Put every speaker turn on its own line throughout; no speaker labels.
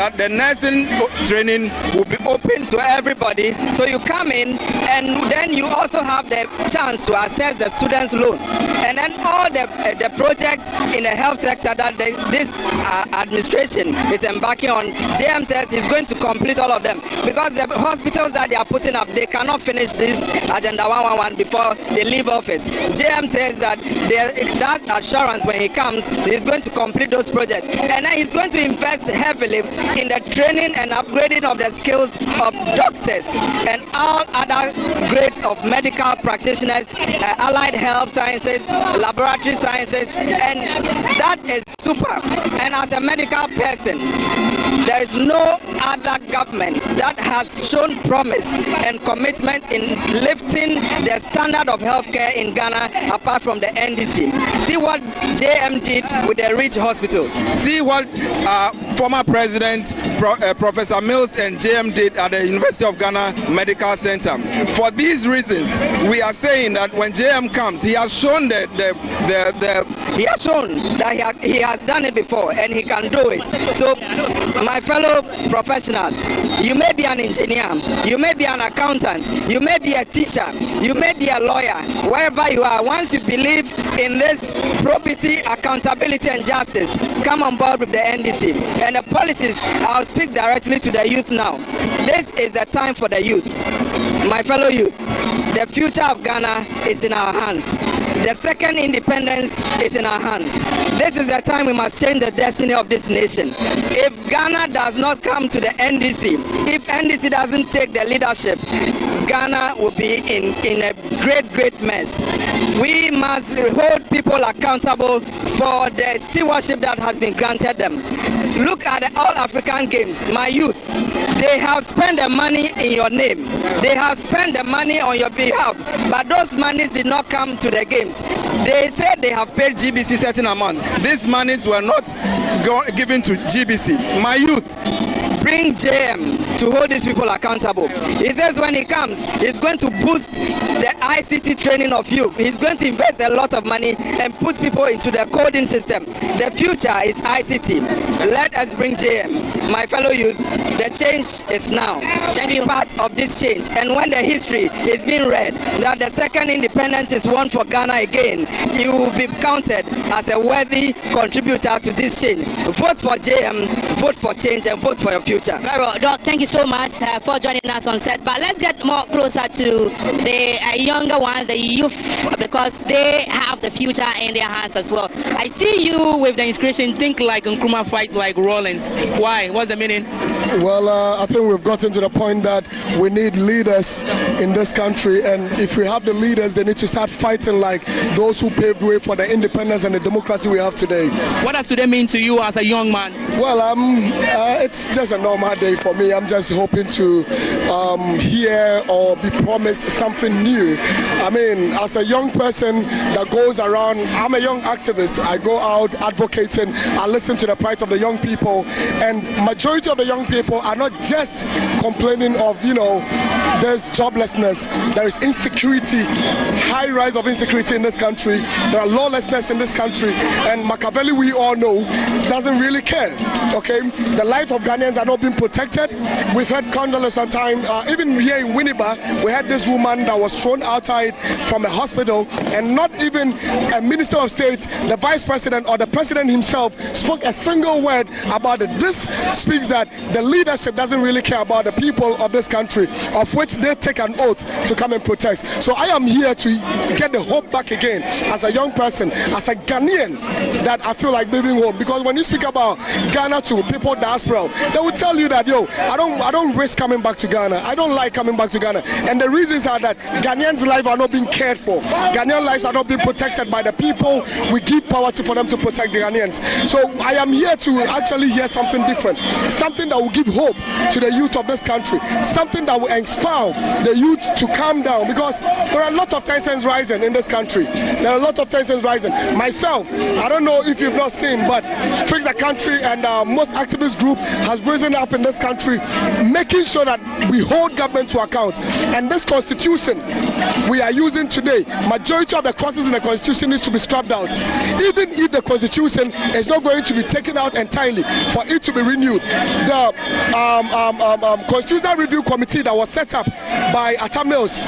that the nursing training will be open to everybody. So you come in, and then you also have the chance to access the students' loan. And then all the projects in the health sector that this administration is embarking on, JM says he's going to complete all of them, because the hospitals that they are putting up, they cannot finish this Agenda 111 before they leave office. JM says that that assurance, when he comes, he's going to complete those projects, and then he's going to invest heavily in the training and upgrading of the skills of doctors and all other grades of medical practitioners, allied health sciences, laboratory sciences, and that is super. And as a medical person, there is no other government that has shown promise and commitment in lifting the standard of healthcare in Ghana apart from the NDC. See what JM did with the Ridge Hospital. See what former President Professor Mills and JM did at the University of Ghana Medical Center. For these reasons, we are saying that when JM comes, he has shown that he has done it before and he can do it. So, my fellow professionals, you may be an engineer, you may be an accountant, you may be a teacher, you may be a lawyer, wherever you are. Once you believe in this probity, accountability, and justice, come on board with the NDC. And the policies, I'll speak directly to the youth now. This is the time for the youth. My fellow youth, the future of Ghana is in our hands. The second independence is in our hands. This is the time we must change the destiny of this nation. If Ghana does not come to the NDC, if NDC doesn't take the leadership, Ghana will be in a great mess. We must hold people accountable for the stewardship that has been granted them. Look at the All African Games, my youth. They have spent the money in your name. They have spent the money on your behalf, but those monies did not come to the games. They said they have paid GBC certain amount. These monies were not given to GBC. My youth, bring JM to hold these people accountable. He says when he comes, he's going to boost the ICT training of youth. He's going to invest a lot of money and put people into the coding system. The future is ICT. Let us bring JM. My fellow youth, the change is now. Be part of this change. And when the history is being read that the second independence is won for Ghana again, you will be counted as a worthy contributor to this change. Vote for JM, vote for change, and vote for your future.
Very well, Doc, thank you so much for joining us on set. But let's get more closer to the younger ones, the youth, because they have the future in their hands as well. I see you with the inscription, think like Nkrumah, fight like Rollins. Why? What's the meaning?
Well, I think we've gotten to the point that we need leaders in this country, and if we have the leaders, they need to start fighting like those who paved way for the independence and the democracy we have today.
What does today mean to you as a young man?
Well, it's just a normal day for me. I'm just hoping to hear or be promised something new. I mean, as a young person that goes around, I'm a young activist. I go out advocating. I listen to the plight of the young people, and majority of the young people are not just complaining of, there's joblessness, there is insecurity, high rise of insecurity in this country, there are lawlessness in this country, and Machiavelli, we all know, doesn't really care. Okay, the life of Ghanaians are not being protected. We've had condolence on time. Even here in Winneba, we had this woman that was thrown outside from a hospital, and not even a minister of state, the vice president, or the president himself spoke a single word about it. This speaks that the leadership doesn't really care about the people of this country, of which they take an oath to come and protect. So I am here to get the hope back again as a young person, as a Ghanaian, that I feel like leaving home. Because when you speak about Ghana to people diaspora, they will tell you that, I don't risk coming back to Ghana. I don't like coming back to Ghana. And the reasons are that Ghanaians' lives are not being cared for. Ghanaian lives are not being protected by the people we give power to for them to protect the Ghanaians. So I am here to actually hear something different, something that will give give hope to the youth of this country, something that will inspire the youth to calm down, because there are a lot of tensions rising in this country. There are a lot of tensions rising. Myself, I don't know if you've not seen, but Fix the Country and most activist group has risen up in this country, making sure that we hold government to account. And this constitution we are using today, majority of the clauses in the constitution needs to be scrapped out. Even if the constitution is not going to be taken out entirely for it to be renewed, the constitutional review committee that was set up by Atta Mills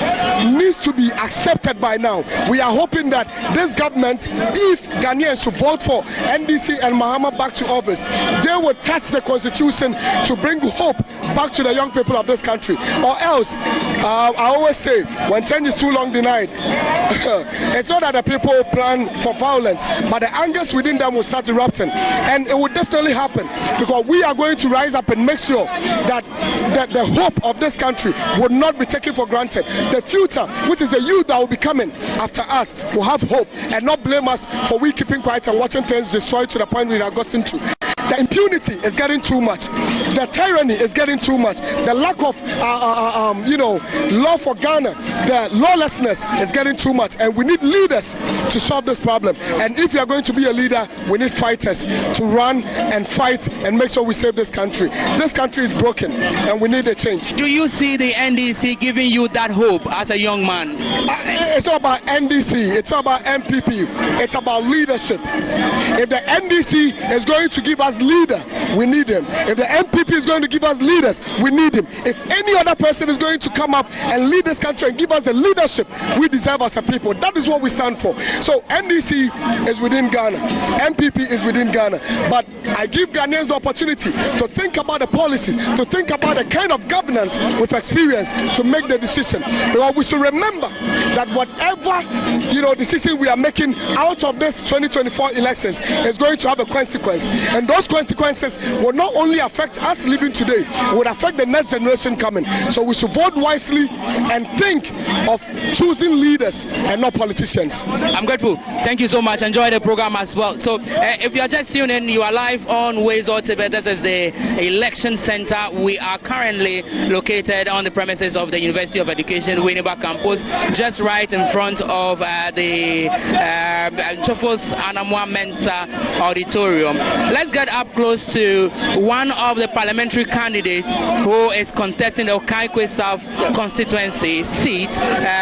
needs to be accepted by now. We are hoping that this government, if Ghanaians should vote for NDC and Mahama back to office, they will touch the constitution to bring hope back to the young people of this country. Or else, I always say, when change is too long denied, it's not that the people plan for violence, but the angers within them will start erupting. And it will definitely happen, because we are going to rise up and make sure that the hope of this country will not be taken for granted. The future, which is the youth that will be coming after us, will have hope and not blame us for we keeping quiet and watching things destroyed to the point we are gotten to. The impunity is getting too much. The tyranny is getting too much. The lack of law for Ghana, the lawlessness is getting too much, and we need leaders to solve this problem. And if you are going to be a leader, we need fighters to run and fight and make sure we save this country. This country is broken, and we need a change.
Do you see the NDC giving you that hope as a young man?
It's not about NDC, it's not about MPP, it's about leadership. If the NDC is going to give us leader, we need him. If the MPP is going to give us leaders, we need him. If any other person is going to come up and lead this country and give us the leadership we deserve as a people, that is what we stand for. So NDC is within Ghana, MPP is within Ghana, but I give Ghanaians the opportunity to think about the policies, to think about the kind of governance with experience to make the decision. Because we should remember that whatever decision we are making out of this 2024 elections is going to have a consequence, and those consequences will not only affect us living today, will affect the next generation coming. So we should vote wisely and think of choosing leaders and not politicians.
I'm grateful. Thank you so much. Enjoy the program as well. So if you are just tuning in, you are live on Ways Otebe. This is the election center. We are currently located on the premises of the University of Education Winneba campus, just right in front of the Chofos Anamwa Mensa auditorium. Let's get up close to one of the parliamentary candidates who is contesting the Okaikwe South constituency seat,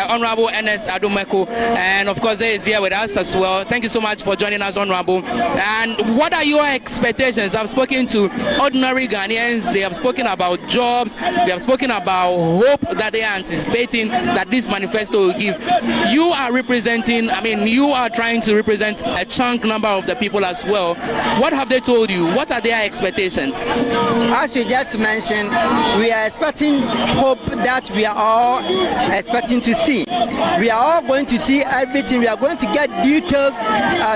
Honorable Ernest Adumeko, and of course they is here with us as well. Thank you so much for joining us, Honorable. And what are your expectations? I've spoken to ordinary Ghanaians. They have spoken about jobs. They have spoken about hope that they are anticipating that this manifesto will give. You are representing, you are trying to represent a chunk number of the people as well. What have they told you? What are their expectations?
As you just mentioned, we are expecting hope that we are all expecting to see. We are all going to see everything. We are going to get detailed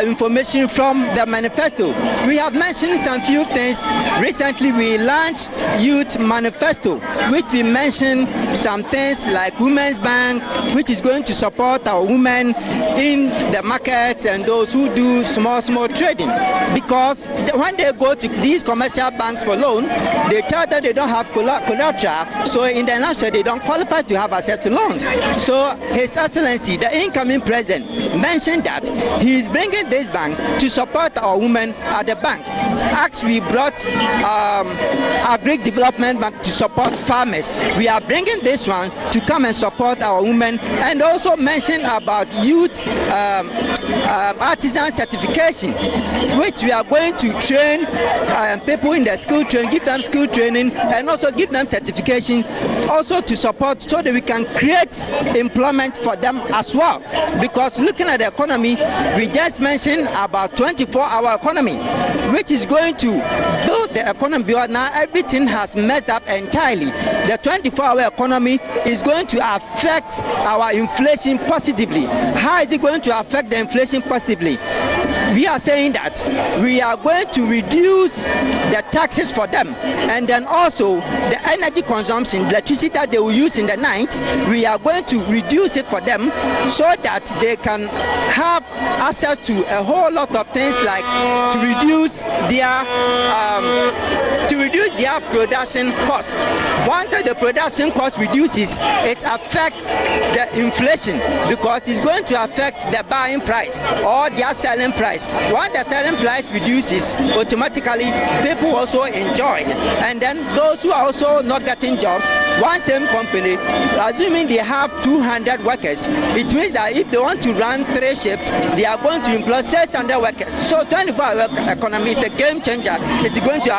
information from the manifesto. We have mentioned some few things. Recently we launched Youth Manifesto, which we mentioned some things like Women's Bank, which is going to support our women in the market and those who do small trading. Because when they go to these commercial banks for loan, they tell them they don't have collateral, so in the nutshell they don't qualify to have access to loans. So His Excellency, the incoming president, mentioned that he is bringing this bank to support our women at the bank. Actually, we brought Agri Development Bank to support farmers. We are bringing this one to come and support our women, and also mention about youth artisan certification, which we are going to train people in the skill training, give them skill training, and also give them certification, also to support so that we can create employment for them as well. Because looking at the economy, we just mentioned about 24-hour economy, which is going to build the economy, because now everything has messed up entirely. The 24-hour economy is going to affect our inflation positively. How is it going to affect the inflation positively? We are saying that we are going to reduce the taxes for them, and then also the energy consumption, electricity that they will use in the night, we are going to reduce it for them so that they can have access to a whole lot of things, like to reduce their to reduce their production cost. Once the production cost reduces, it affects the inflation because it's going to affect the buying price or their selling price. Once the selling price reduces, automatically people also enjoy it. And then those who are also not getting jobs, one same company, assuming they have 200 workers, it means that if they want to run 3 shifts, they are going to employ 600 workers. So 24-hour economy is a game changer. It's going to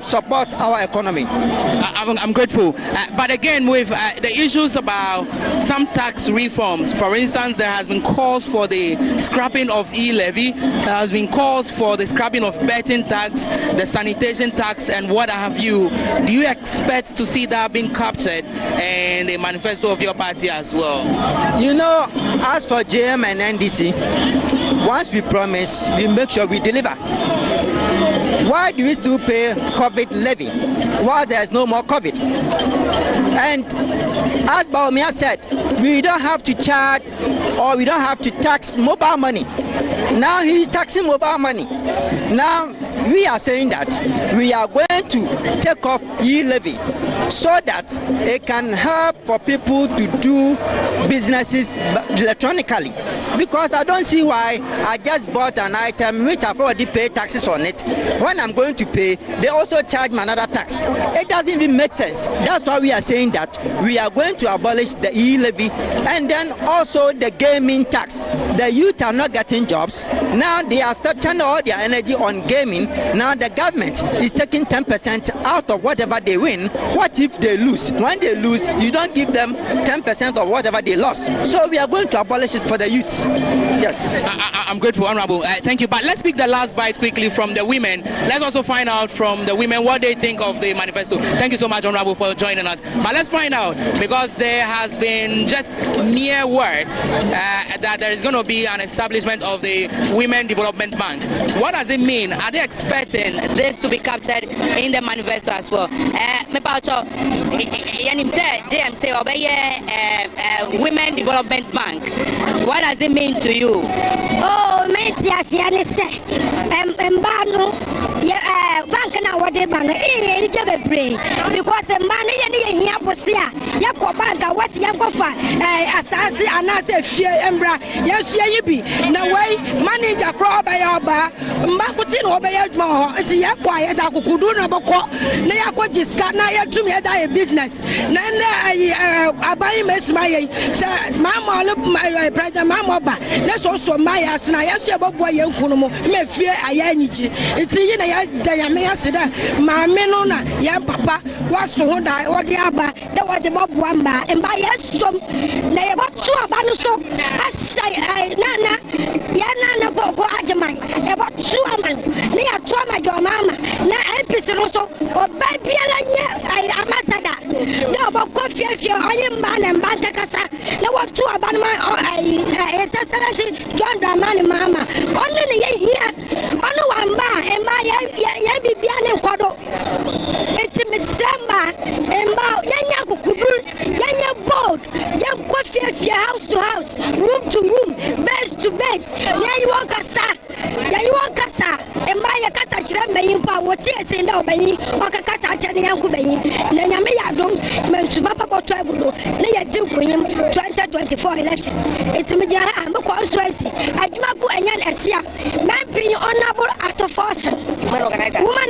support our economy.
I'm grateful. But again, with the issues about some tax reforms, for instance, there has been calls for the scrapping of e-levy, there has been calls for the scrapping of betting tax, the sanitation tax, and what have you. Do you expect to see that being captured in the manifesto of your party as well?
You know, as for JM and NDC, once we promise, we make sure we deliver. Why do we still pay COVID levy while there's no more COVID? And as Baumia said, we don't have to charge or we don't have to tax mobile money. Now he's taxing mobile money. Now we are saying that we are going to take off e-levy so that it can help for people to do businesses electronically. Because I don't see why I just bought an item which I've already paid taxes on it. When I'm going to pay, they also charge me another tax. It doesn't even make sense. That's why we are saying that we are going to abolish the e-levy and then also the gaming tax. The youth are not getting jobs. Now they are spending all their energy on gaming. Now the government is taking 10% out of whatever they win. What if they lose? When they lose, you don't give them 10% of whatever they lost. So we are going to abolish it for the youths. Yes.
I'm grateful, Honorable. Thank you. But let's pick the last bite quickly from the women. Let's also find out from the women what they think of the manifesto. Thank you so much, Honorable, for joining us. But let's find out, because there has been just mere words that there is going to be an establishment of the Women Development Bank. What does it mean? Are they expecting
this to be captured in the manifesto as well? Women Development Bank. What does it mean to you?
Oh, bank na wade ban e je bebre because man ye hia bosia ye ko bank what ye go fa asase anase fie embra ye sue yi bi na wai manager kro ba ya ba mbakuti no ba ya djuma ho ti ye kwa ye da kukudu na boko na ya ko jiska na ye tum ye da ye business na na abai mesma ye se mama lo president mama ba na so ma ya sna ye sue bobo ye nkunu mo me fie aya nyichi iti yi na ya da ya me asida maame no na ya papa waso ho da odi aba da wode bobo amba mba ya som na ye botu aba no so asai nana ya nana ko ajeman e botu aman na ya to ama jo mama na MPC no so oba biala nya ai amasada da boko fiafia oye mba na mba kasa na watu aba no ai excellency John Dramani mama only ne ye hia ono wamba mba ya bibia ne nkodo eti December mba yanya kukudu yanya board ya kofiafia house to house room to room base to base ya wakasa mba ya kasa chira mbayin pa woti ese nda obayin wakakasa acha ne yanku bayin na nyame ya dom mentu papa boto agudo na ya di kunyim 2024 election eti me jara am ko constituency aduma ku enya na sia mampin honorable after force woman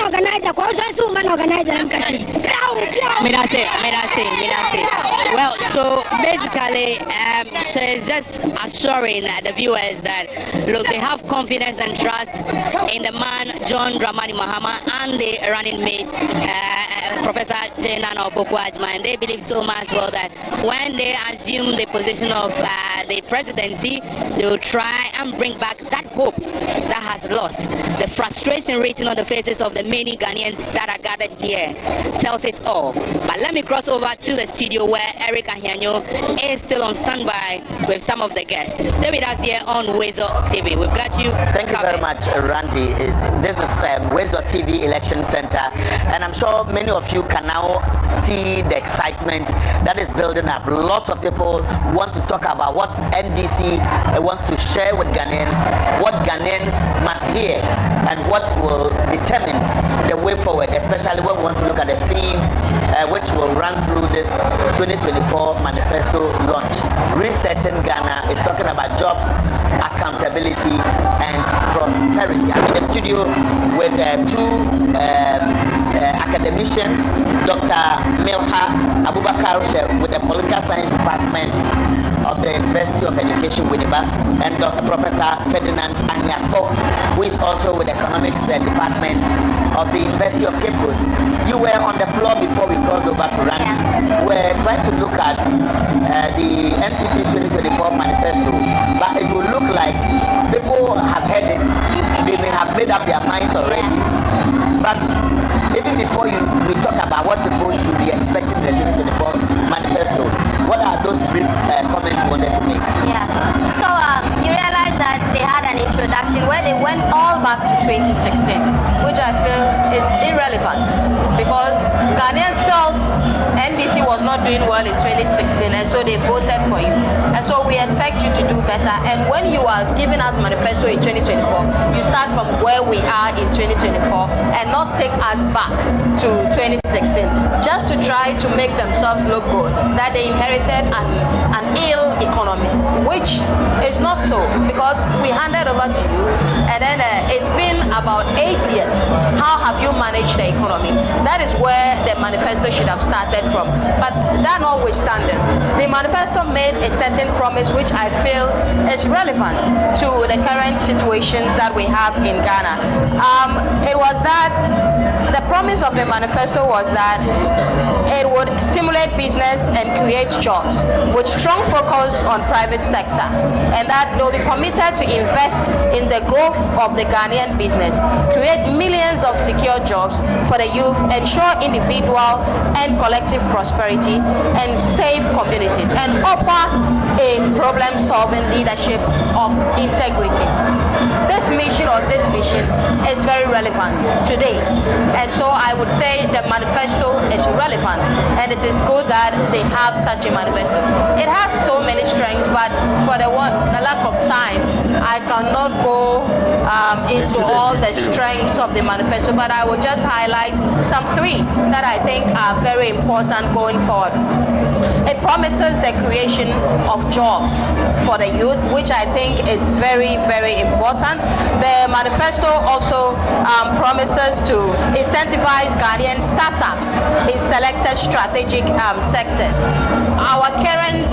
organizer constituency woman organizer nkati
Mirase. Well, so basically, she's just assuring the viewers that, look, they have confidence and trust in the man, John Dramani Mahama, and the running mate, Professor Jenana Opoku-Agyeman. And they believe so much, well, that when they assume the position of the presidency, they will try and bring back that hope that has lost. The frustration written on the faces of the many Ghanaians that are gathered here tells it all. But let me cross over to the studio where Eric Ahianyo is still on standby with some of the guests. Stay with us here on Wezo TV. We've got you.
Thank you very much, Randy. This is Wezo TV Election Center, and I'm sure many of you can now all see the excitement that is building up. Lots of people want to talk about what NDC wants to share with Ghanaians, what Ghanaians must hear, and what will determine the way forward, especially when we want to look at the theme which will run through this 2024 manifesto launch. Resetting Ghana is talking about jobs, accountability, and prosperity. I'm in the studio with two academicians, Dr. Milha Abubakar with the Political Science Department of the University of Education, Winneba, and Dr. Professor Ferdinand Anyako, who is also with the Economics Department of the University of Cape Coast. You were on the floor before we crossed over to Randy. We're trying to look at the NPP's 2024 manifesto, but it will look like people have heard it. They may have made up their minds already, but even before we talk about what people should be expecting in the 2024 manifesto, what are those brief comments you wanted to make?
Yeah. So you realize that they had an introduction where they went all back to 2016, which I feel is irrelevant because Ghanaians felt NDC was not doing well in 2016, and so they voted for you. And so we expect you to do better. And when you are giving us manifesto in 2024, you start from where we are in 2024 and not take us back to 2016 just to try to make themselves look good, that they inherited an ill economy, which is not so, because we handed over to you and then it's been about 8 years. How have you managed the economy? That is where the manifesto should have started from. But that notwithstanding, the manifesto made a certain promise which I feel is relevant to the current situations that we have in Ghana. It was that the promise of the manifesto was that it would stimulate business and create jobs with strong focus on private sector, and that they'll be committed to invest in the growth of the Ghanaian business, create millions of secure jobs for the youth, ensure individual and collective prosperity, and save communities, and offer a problem-solving leadership of integrity. This mission or this vision is very relevant today, and so I would say the manifesto is relevant, and it is good that they have such a manifesto. It has so many strengths, but for the lack of time, I cannot go into all the strengths of the manifesto, but I will just highlight some three that I think are very important going forward. It promises the creation of jobs for the youth, which I think is very, very important. The manifesto also promises to incentivize Ghanaian startups in selected strategic sectors. Our current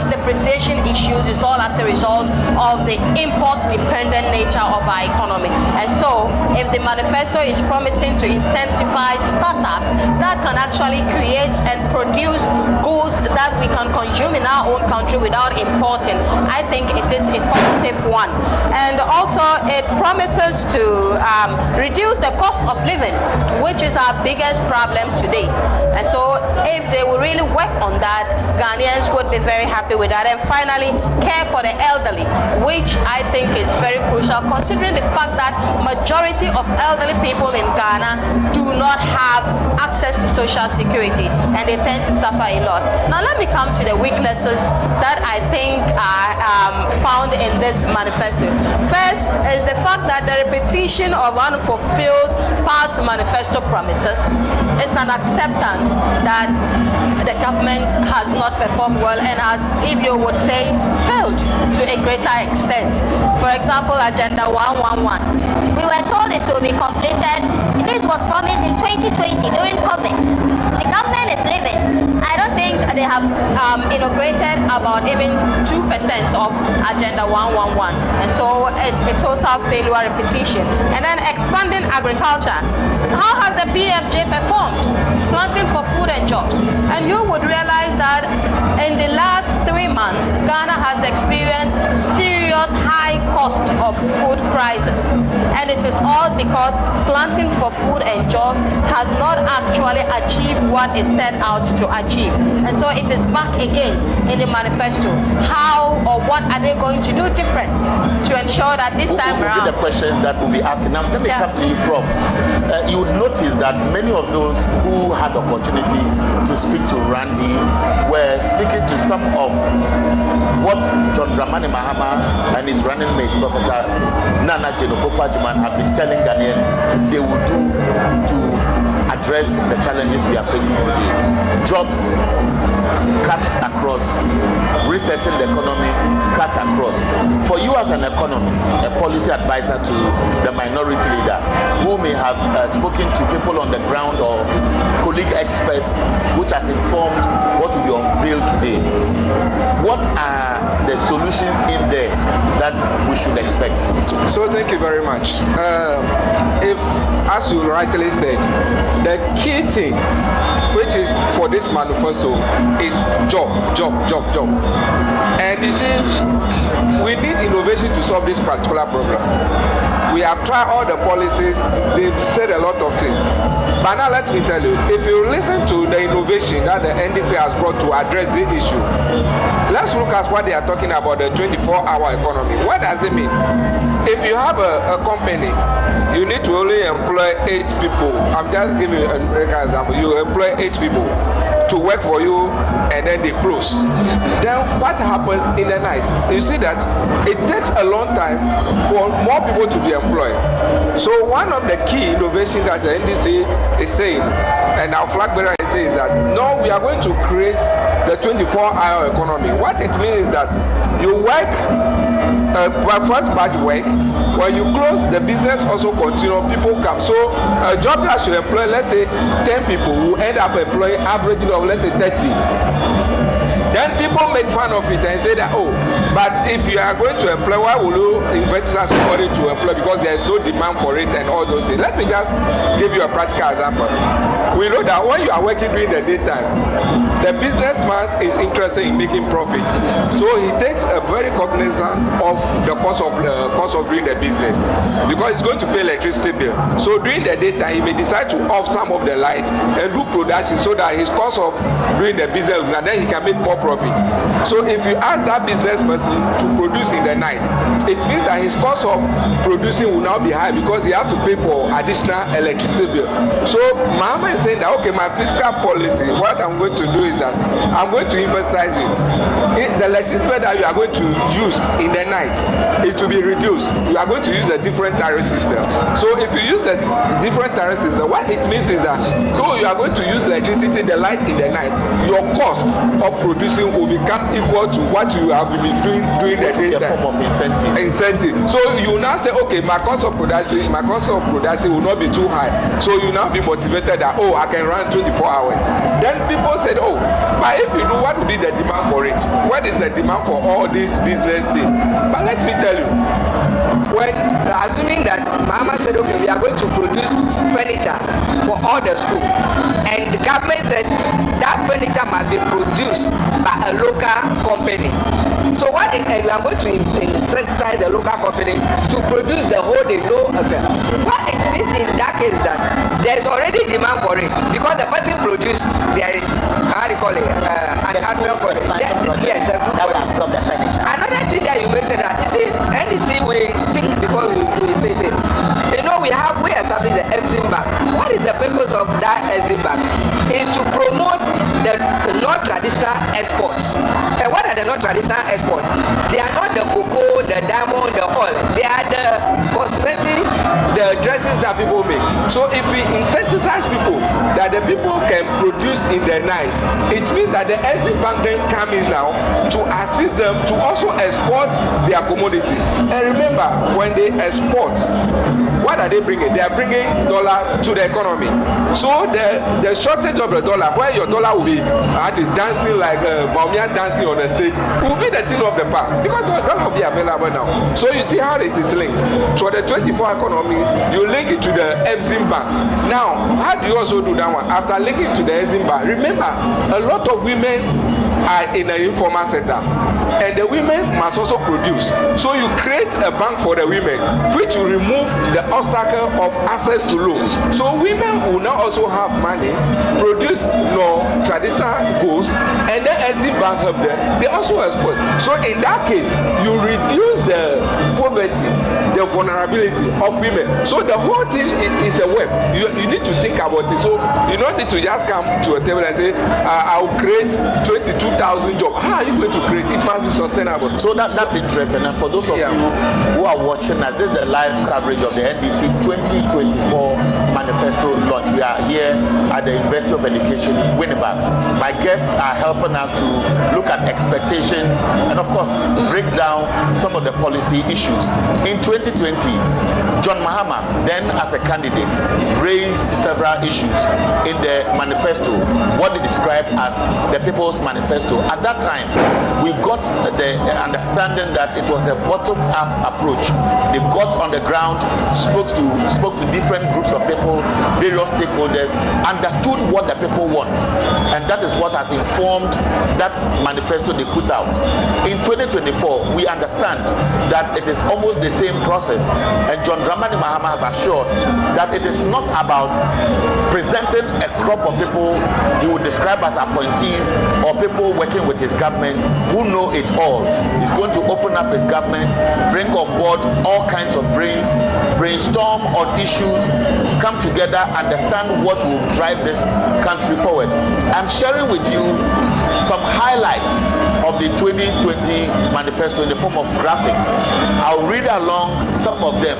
depreciation issues is all as a result of the import-dependent nature of our economy. And so, if the manifesto is promising to incentivize startups that can actually create and produce goods that we can consume in our own country without importing, I think it is a positive one. And also, it promises to reduce the cost of living, which is our biggest problem today. And so, if they will really work on that, Ghanaians would be very happy with that. And finally, care for the elderly, which I think is very crucial, considering the fact that majority of elderly people in Ghana do not have access to social security, and they tend to suffer a lot. Now let me come to the weaknesses that I think are found in this manifesto. First is the fact that the repetition of unfulfilled past manifesto promises is an acceptance that the government has not performed well and has, if you would say, failed to a greater extent. For example, Agenda 111. We were told it will be completed. This was promised in 2020 during COVID. The government is living. I don't think they have inaugurated about even 2% of Agenda 111. And so it's a total failure repetition. And then expanding agriculture. How has the PFJ performed? Planting for food and jobs. And you would realize that in the last 3 months, Ghana has experienced serious high cost of food prices. And it is all because planting for food and jobs has not actually achieved what is set out to achieve. And so it is back again in the manifesto. How or what are they going to do different to ensure that this time around?
The questions that will be asked. Now, let me come to you, Prof. You would notice that many of those who had the opportunity to speak to Randy were speaking to some of what John Dramani Mahama and his running mate, Professor Nana Jenopopajiman, have been telling Ghanaians they will do to address the challenges we are facing today. Jobs cut across, resetting the economy cut across. For you as an economist, a policy advisor to the minority leader who may have spoken to people on the ground or colleague experts which has informed what will be unveiled today, what are the solutions in there that we should expect?
So thank you very much. If, as you rightly said, the key thing which is for this manifesto is job. And you see, we need innovation to solve this particular problem. We have tried all the policies, they've said a lot of things. But now let me tell you, if you listen to the innovation that the NDC has brought to address the issue, let's look at what they are talking about, the 24-hour economy. What does it mean? If you have a company, you need to only employ 8 people. I'm just giving you an example. You employ 8 people to work for you and then they close. Then what happens in the night? You see that it takes a long time for more people to be employed. So one of the key innovations that the NDC is saying, and our flag bearer is saying, is that no, we are going to create the 24-hour economy. What it means is that you work, first batch work, when you close, the business also continue, people come. So a job that should employ, let's say, 10 people will end up employing average of, let's say, 30. Then people make fun of it and say that, oh, but if you are going to employ, why will you invent somebody to employ? Because there is no demand for it and all those things. Let me just give you a practical example. We know that when you are working during the daytime, the businessman is interested in making profit. So he takes a very cognizant of the cost of doing the business because he's going to pay electricity bill. So during the daytime, he may decide to off some of the light and do production so that his cost of doing the business, and then he can make more profit. So if you ask that business person to produce in the night, it means that his cost of producing will now be high because he has to pay for additional electricity bill. So Mahama is saying that, okay, my fiscal policy, what I'm going to do is that I'm going to emphasize you. The electricity that you are going to use in the night, it will be reduced. You are going to use a different tariff system. So if you use a different tariff system, what it means is that though you are going to use electricity, the light in the night, your cost of producing will become equal to what you have been doing during the daytime.
Form of incentive.
So you now say, okay, my cost of production will not be too high. So you now be motivated that, oh, I can run 24 hours. Then people said, oh, but if you do, what will be the demand for it? What is the demand for all these business things? But let me tell you, when assuming that Mama said, okay, we are going to produce furniture for all the school, and the government said that furniture must be produced by a local company. So what we are going to incentivize the local company to produce the whole day low effect. What it means in that case is that there is already demand for it because the person produced, there is, how do you call it, an actual for it. Yes, that will absorb the furniture. Another thing that you mentioned that, you see, NDC we think because we say this. You know, we established the Exim Bank. What is the purpose of that Exim Bank? Is to promote the non-traditional exports. And what are the non-traditional exports? They are not the cocoa, the diamond, the oil. They are the cosmetics, the dresses that people make. So if we incentivize people that the people can produce in the night, it means that the Exim Bank then come in now to assist them to also export their commodities. And remember, when they export, what are they bringing? They are bringing dollar to the economy. So the shortage of the dollar, where your dollar will be dancing like Maumia dancing on the stage, will be the thing of the past because the dollar will be available now. So you see how it is linked. For the 24 economy, you link it to the Exim Bank. Now, how do you also do that one? After linking to the Exim Bank, remember, a lot of women are in the informal sector, and the women must also produce. So you create a bank for the women, which will remove the obstacle of access to loans. So women will now also have money, produce traditional goals, and then Exim Bank help them, they also exploit. So in that case, you reduce the poverty, the vulnerability of women. So the whole thing is a web. You need to think about it. So you don't need to just come to a table and say, I'll create 22,000 jobs. How are you going to create? It must be sustainable.
So that's interesting. And for those of you who are watching us, this is the live coverage of the NDC 2024 Manifesto launch. We are here at the University of Education, Winnipeg. My guests are helping us to look at expectations and, of course, break down some of the policy issues. In 2020, John Mahama, then as a candidate, raised several issues in the manifesto, what they described as the People's Manifesto. At that time, we got the understanding that it was a bottom-up approach. They got on the ground, spoke to different groups of people, various stakeholders, understood what the people want, and that is what has informed that manifesto they put out. In 2024, we understand that it is almost the same process, and John Dramani Mahama has assured that it is not about presenting a crop of people he would describe as appointees or people working with his government who know it all. He's going to open up his government, bring on board all kinds of brains, brainstorm on issues, come together, understand what will drive this country forward. I'm sharing with you some highlights of the 2020 manifesto in the form of graphics. I'll read along some of them.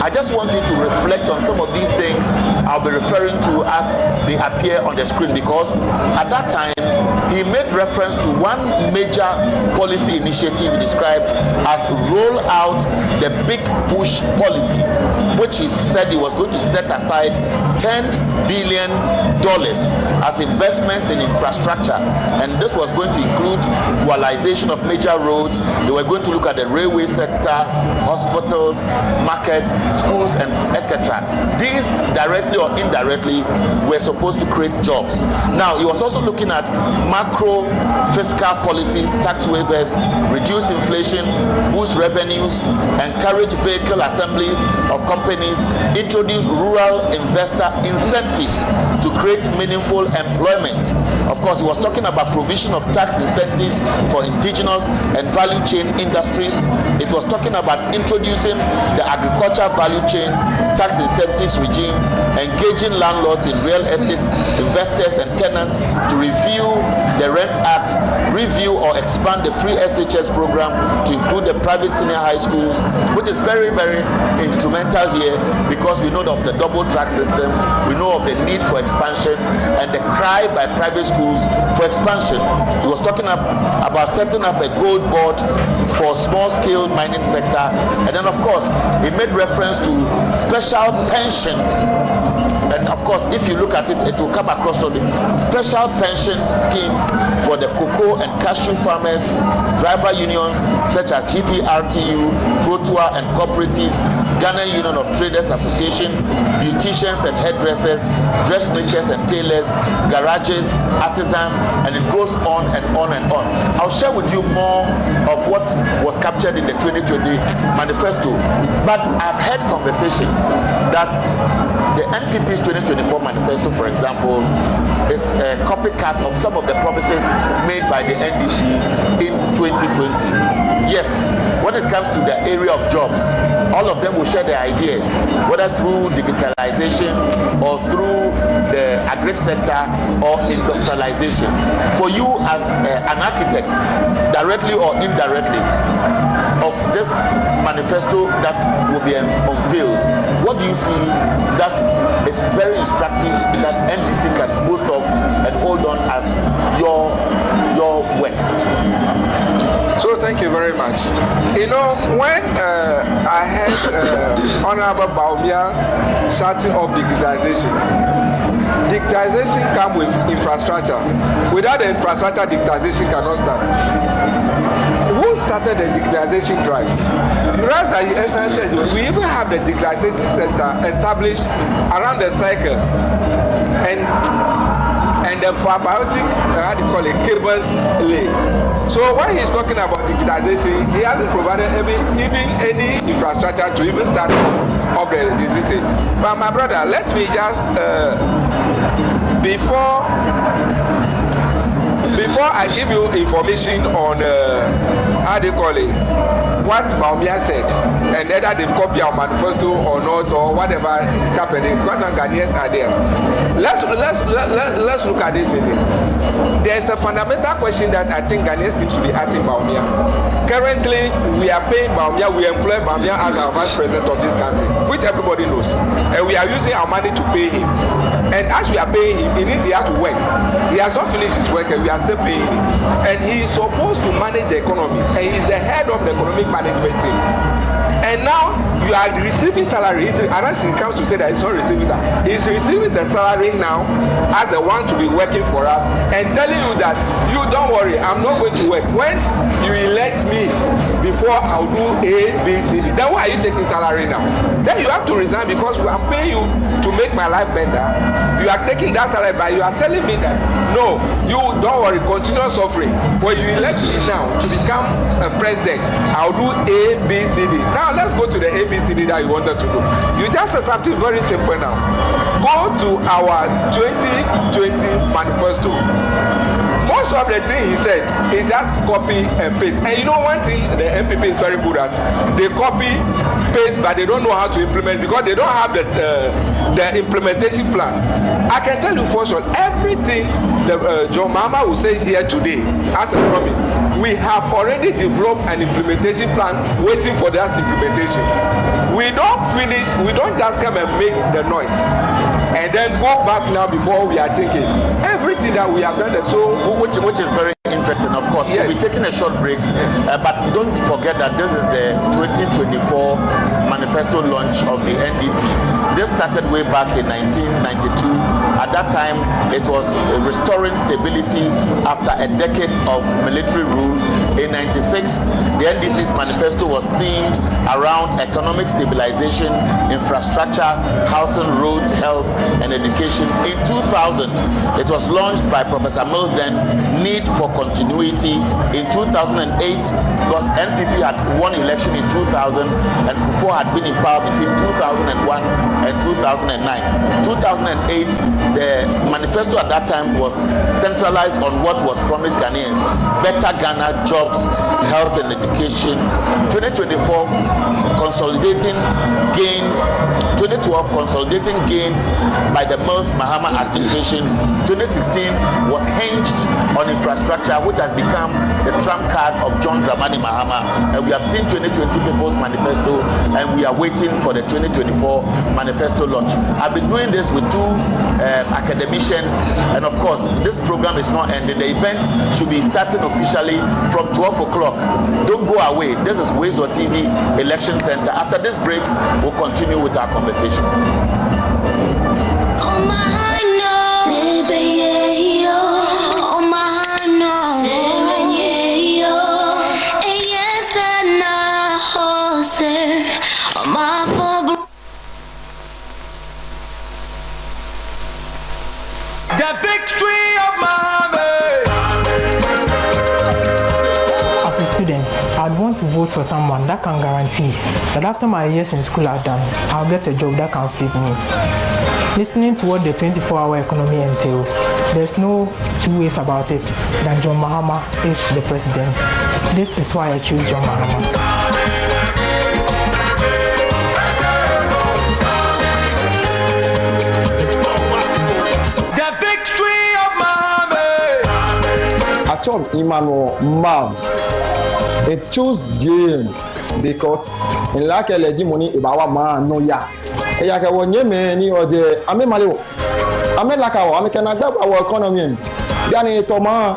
I just want you to reflect on some of these things I'll be referring to as they appear on the screen, because at that time he made reference to one major policy initiative he described as roll out the big push policy, which he said he was going to set aside $10 billion as investments in infrastructure, and this was going to include dualization of major roads. They were going to look at the railway sector, hospitals, markets, schools, and etc. These directly or indirectly were supposed to create jobs. Now, he was also looking at macro fiscal policies, tax waivers, reduce inflation, boost revenues, encourage vehicle assembly of companies, introduce rural investor incentive to create meaningful employment. Of course, he was talking about provision of tax incentives for indigenous and value chain industries. It was talking about introducing the agriculture value chain tax incentives regime, engaging landlords in real estate investors and tenants to review the Rent Act, review or expand the free SHS program to include the private senior high schools, which is very, very instrumental here because we know of the double track system, we know of the need for expansion and the cry by private schools for expansion. He was talking about setting up a gold board for small-scale mining sector, and then of course he made reference to special pensions. And of course, if you look at it, it will come across on the special pension schemes for the cocoa and cashew farmers, driver unions such as GPRTU, Protua and cooperatives, Ghana Union of Traders Association, beauticians and hairdressers, dressmakers and tailors, garages, artisans, and it goes on and on and on. I'll share with you more of what was captured in the 2020 manifesto, but I've had conversations that the NPP's 2024 manifesto, for example, is a copycat of some of the promises made by the NDC in 2020. Yes, when it comes to the area of jobs, all of them will share their ideas, whether through digitalization or through the agri sector or industrialization. For you as an architect, directly or indirectly, of this manifesto that will be unveiled, what do you see that is very instructive that NDC can boast of and hold on as your work?
So thank you very much. You know, when I heard Honorable Baumia starting off digitization comes with infrastructure. Without the infrastructure, digitization cannot start. Who started the digitization drive? Right as you said, we even have the digitization center established around the cycle and the probiotic, how do you call it, cables lay. So when he's talking about digitization, he hasn't provided even any infrastructure to even start off the disease. But my brother, let me just before I give you information on how do you call it? What Baumia said, and whether they've copied our manifesto or not, or whatever is happening. What Ghanaians are there? Let's look at this again. There's a fundamental question that I think Ghanaians need to be asking Baumia. Currently, we are paying Baumia, we employ Baumia as our vice president of this country, which everybody knows, and we are using our money to pay him. And as we are paying him, he has to work. He has not finished his work, and we are still paying him. And he is supposed to manage the economy, and he is the head of the economic management team. And now you are receiving salary. Unless he comes to say that he's not receiving that, he's receiving the salary now as the one to be working for us and telling you that you don't worry, I'm not going to work. When you elect me before I'll do A, B, C, D, then why are you taking salary now? Then you have to resign because I'm paying you to make my life better. You are taking that salary, but you are telling me that no, you don't worry, continue suffering. When you elect me now to become a president, I'll do A, B, C, D. Now let's go to the ABCD that you wanted to do. You just said something very simple now. Go to our 2020 manifesto. Most of the thing he said is just copy and paste. And you know one thing the MPP is very good at? They copy, paste, but they don't know how to implement because they don't have the implementation plan. I can tell you for sure, everything John Mahama will say here today as a promise, we have already developed an implementation plan waiting for that implementation. We don't finish, we don't just come and make the noise and then go back now before we are thinking. Everything that we have done,
which is very interesting, of course. Yes. We'll be taking a short break, but don't forget that this is the 2024 manifesto launch of the NDC. This started way back in 1992. At that time, it was restoring stability after a decade of military rule. In 96, the NDC's manifesto was themed around economic stabilization, infrastructure, housing, roads, health, and education. In 2000, it was launched by Professor Mills, then need for continuity. In 2008, because NPP had won election in 2000 and Kufuor had been in power between 2001 and 2009. 2008, the manifesto at that time was centralized on what was promised Ghanaians: better Ghana, jobs, health and education. 2024, consolidating gains. 2012, consolidating gains by the Mills Mahama administration. 2016 was hinged on infrastructure, which has become the trump card of John Dramani Mahama. And we have seen 2020 People's Manifesto, and we are waiting for the 2024 manifesto launch. I've been doing this with two academicians, and of course, this program is not ending. The event should be starting officially from 12 o'clock. Don't go away. This is Wezo TV Election Center. After this break, we'll continue with our conversation.
The victory of Muhammad.
As a student, I'd want to vote for someone that can guarantee that after my years in school are done, I'll get a job that can fit me. Listening to what the 24-hour economy entails, there's no two ways about it that John Mahama is the president. This is why I choose John Mahama.
Atom Emmanuel Mam. It chose Jane because in like a lady money about man no ya. Eyaka wonye me ni oje ame maleo. Ame like our can adapt our economy. Gani toma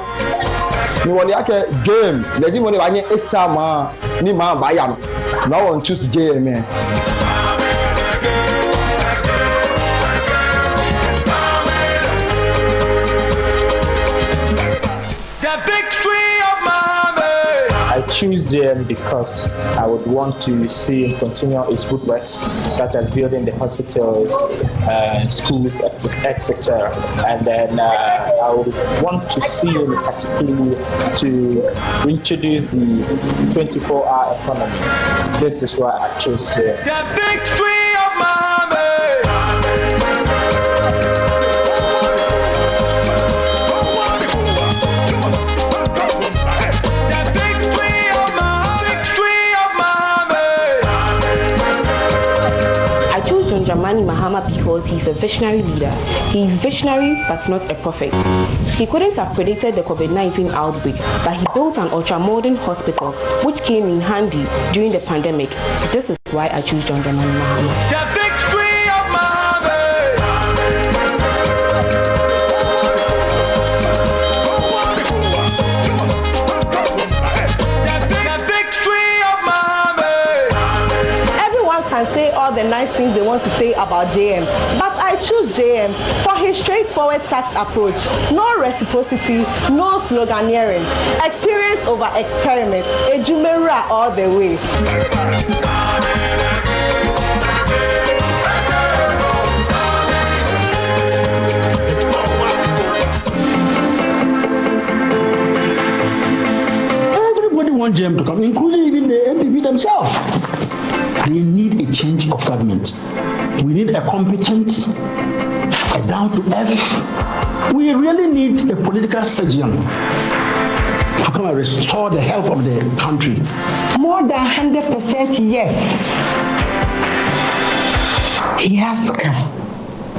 ni wole yake game. Lady money wanye esama ni ma bayam. Now on choose Jane.
I choose JM because I would want to see him continue his good works, such as building the hospitals, schools, etc. And then I would want to see him particularly to introduce the 24-hour economy. This is why I chose JM.
The victory of Muhammad.
because he's a visionary leader. He is visionary but not a prophet. He couldn't have predicted the COVID-19 outbreak, but he built an ultra-modern hospital which came in handy during the pandemic. This is why I choose John Dramani Mahama.
The victory of Muhammad.
Can say all the nice things they want to say about JM, but I choose JM for his straightforward tax approach. No reciprocity, no sloganeering, experience over experiment, a Jumera all the way.
Everybody wants JM to come, including even the MPP themselves. They need a change of government. We need a competent, a down-to-earth. We really need a political surgeon to come and restore the health of the country.
More than 100% yes. He has to come.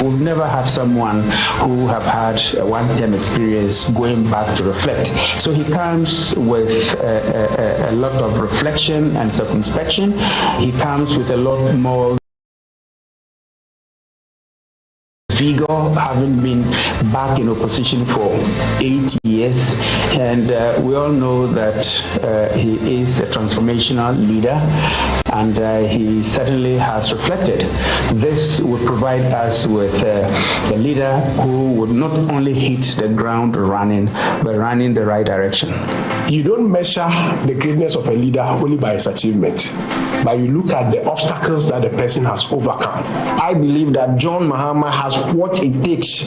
We've never had someone who have had a one-time experience going back to reflect. So he comes with a lot of reflection and circumspection. He comes with a lot more vigor, having been back in opposition for 8 years, and we all know that he is a transformational leader, and he certainly has reflected. This would provide us with a leader who would not only hit the ground running, but run in the right direction.
You don't measure the greatness of a leader only by his achievement, but you look at the obstacles that the person has overcome.
I believe that John Mahama has what it takes: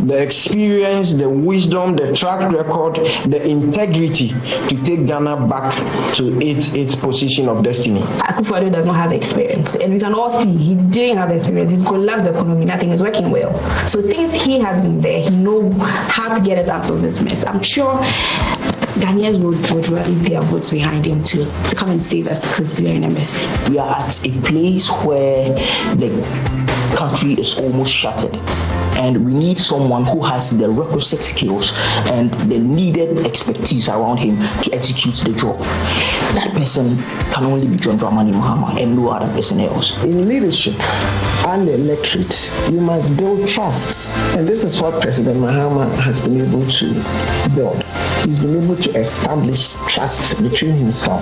the experience, the wisdom, the track record, the integrity to take Ghana back to its position of destiny.
Akufo-Addo does not have the experience, and we can all see he didn't have the experience. He's collapsed the economy, nothing is working well. So things he has been there, he knows how to get us out of this mess. I'm sure Ghanaians would really their votes behind him to come and save us, because we're in a mess.
We are at a place where the country is almost shattered, and we need someone who has the requisite skills and the needed expertise around him to execute the job. That person can only be John Dramani Mahama and no other person else.
In leadership and the electorate, you must build trust, and this is what President Mahama has been able to build. He's been able to establish trust between himself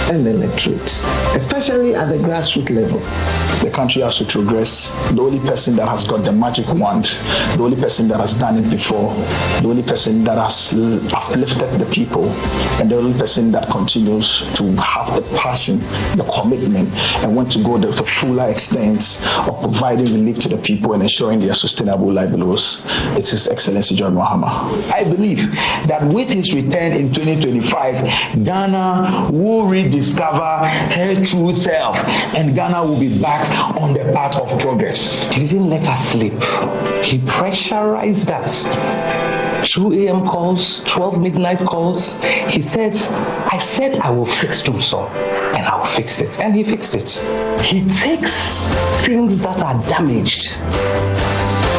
and the electorate, especially at the grassroots level.
The country has to progress. The only person that has got the magic wand, the only person that has done it before, the only person that has uplifted the people, and the only person that continues to have the passion, the commitment, and want to go the fuller extent of providing relief to the people and ensuring their sustainable livelihoods. It's His Excellency John Mahama.
I believe that with his return in 2025, Ghana will rediscover her true self, and Ghana will be back on the path of progress.
He didn't let us sleep. He pressurized us. 2 a.m. calls, 12 midnight calls. He said, I said I will fix Tumso, and I'll fix it. And he fixed it. He takes things that are damaged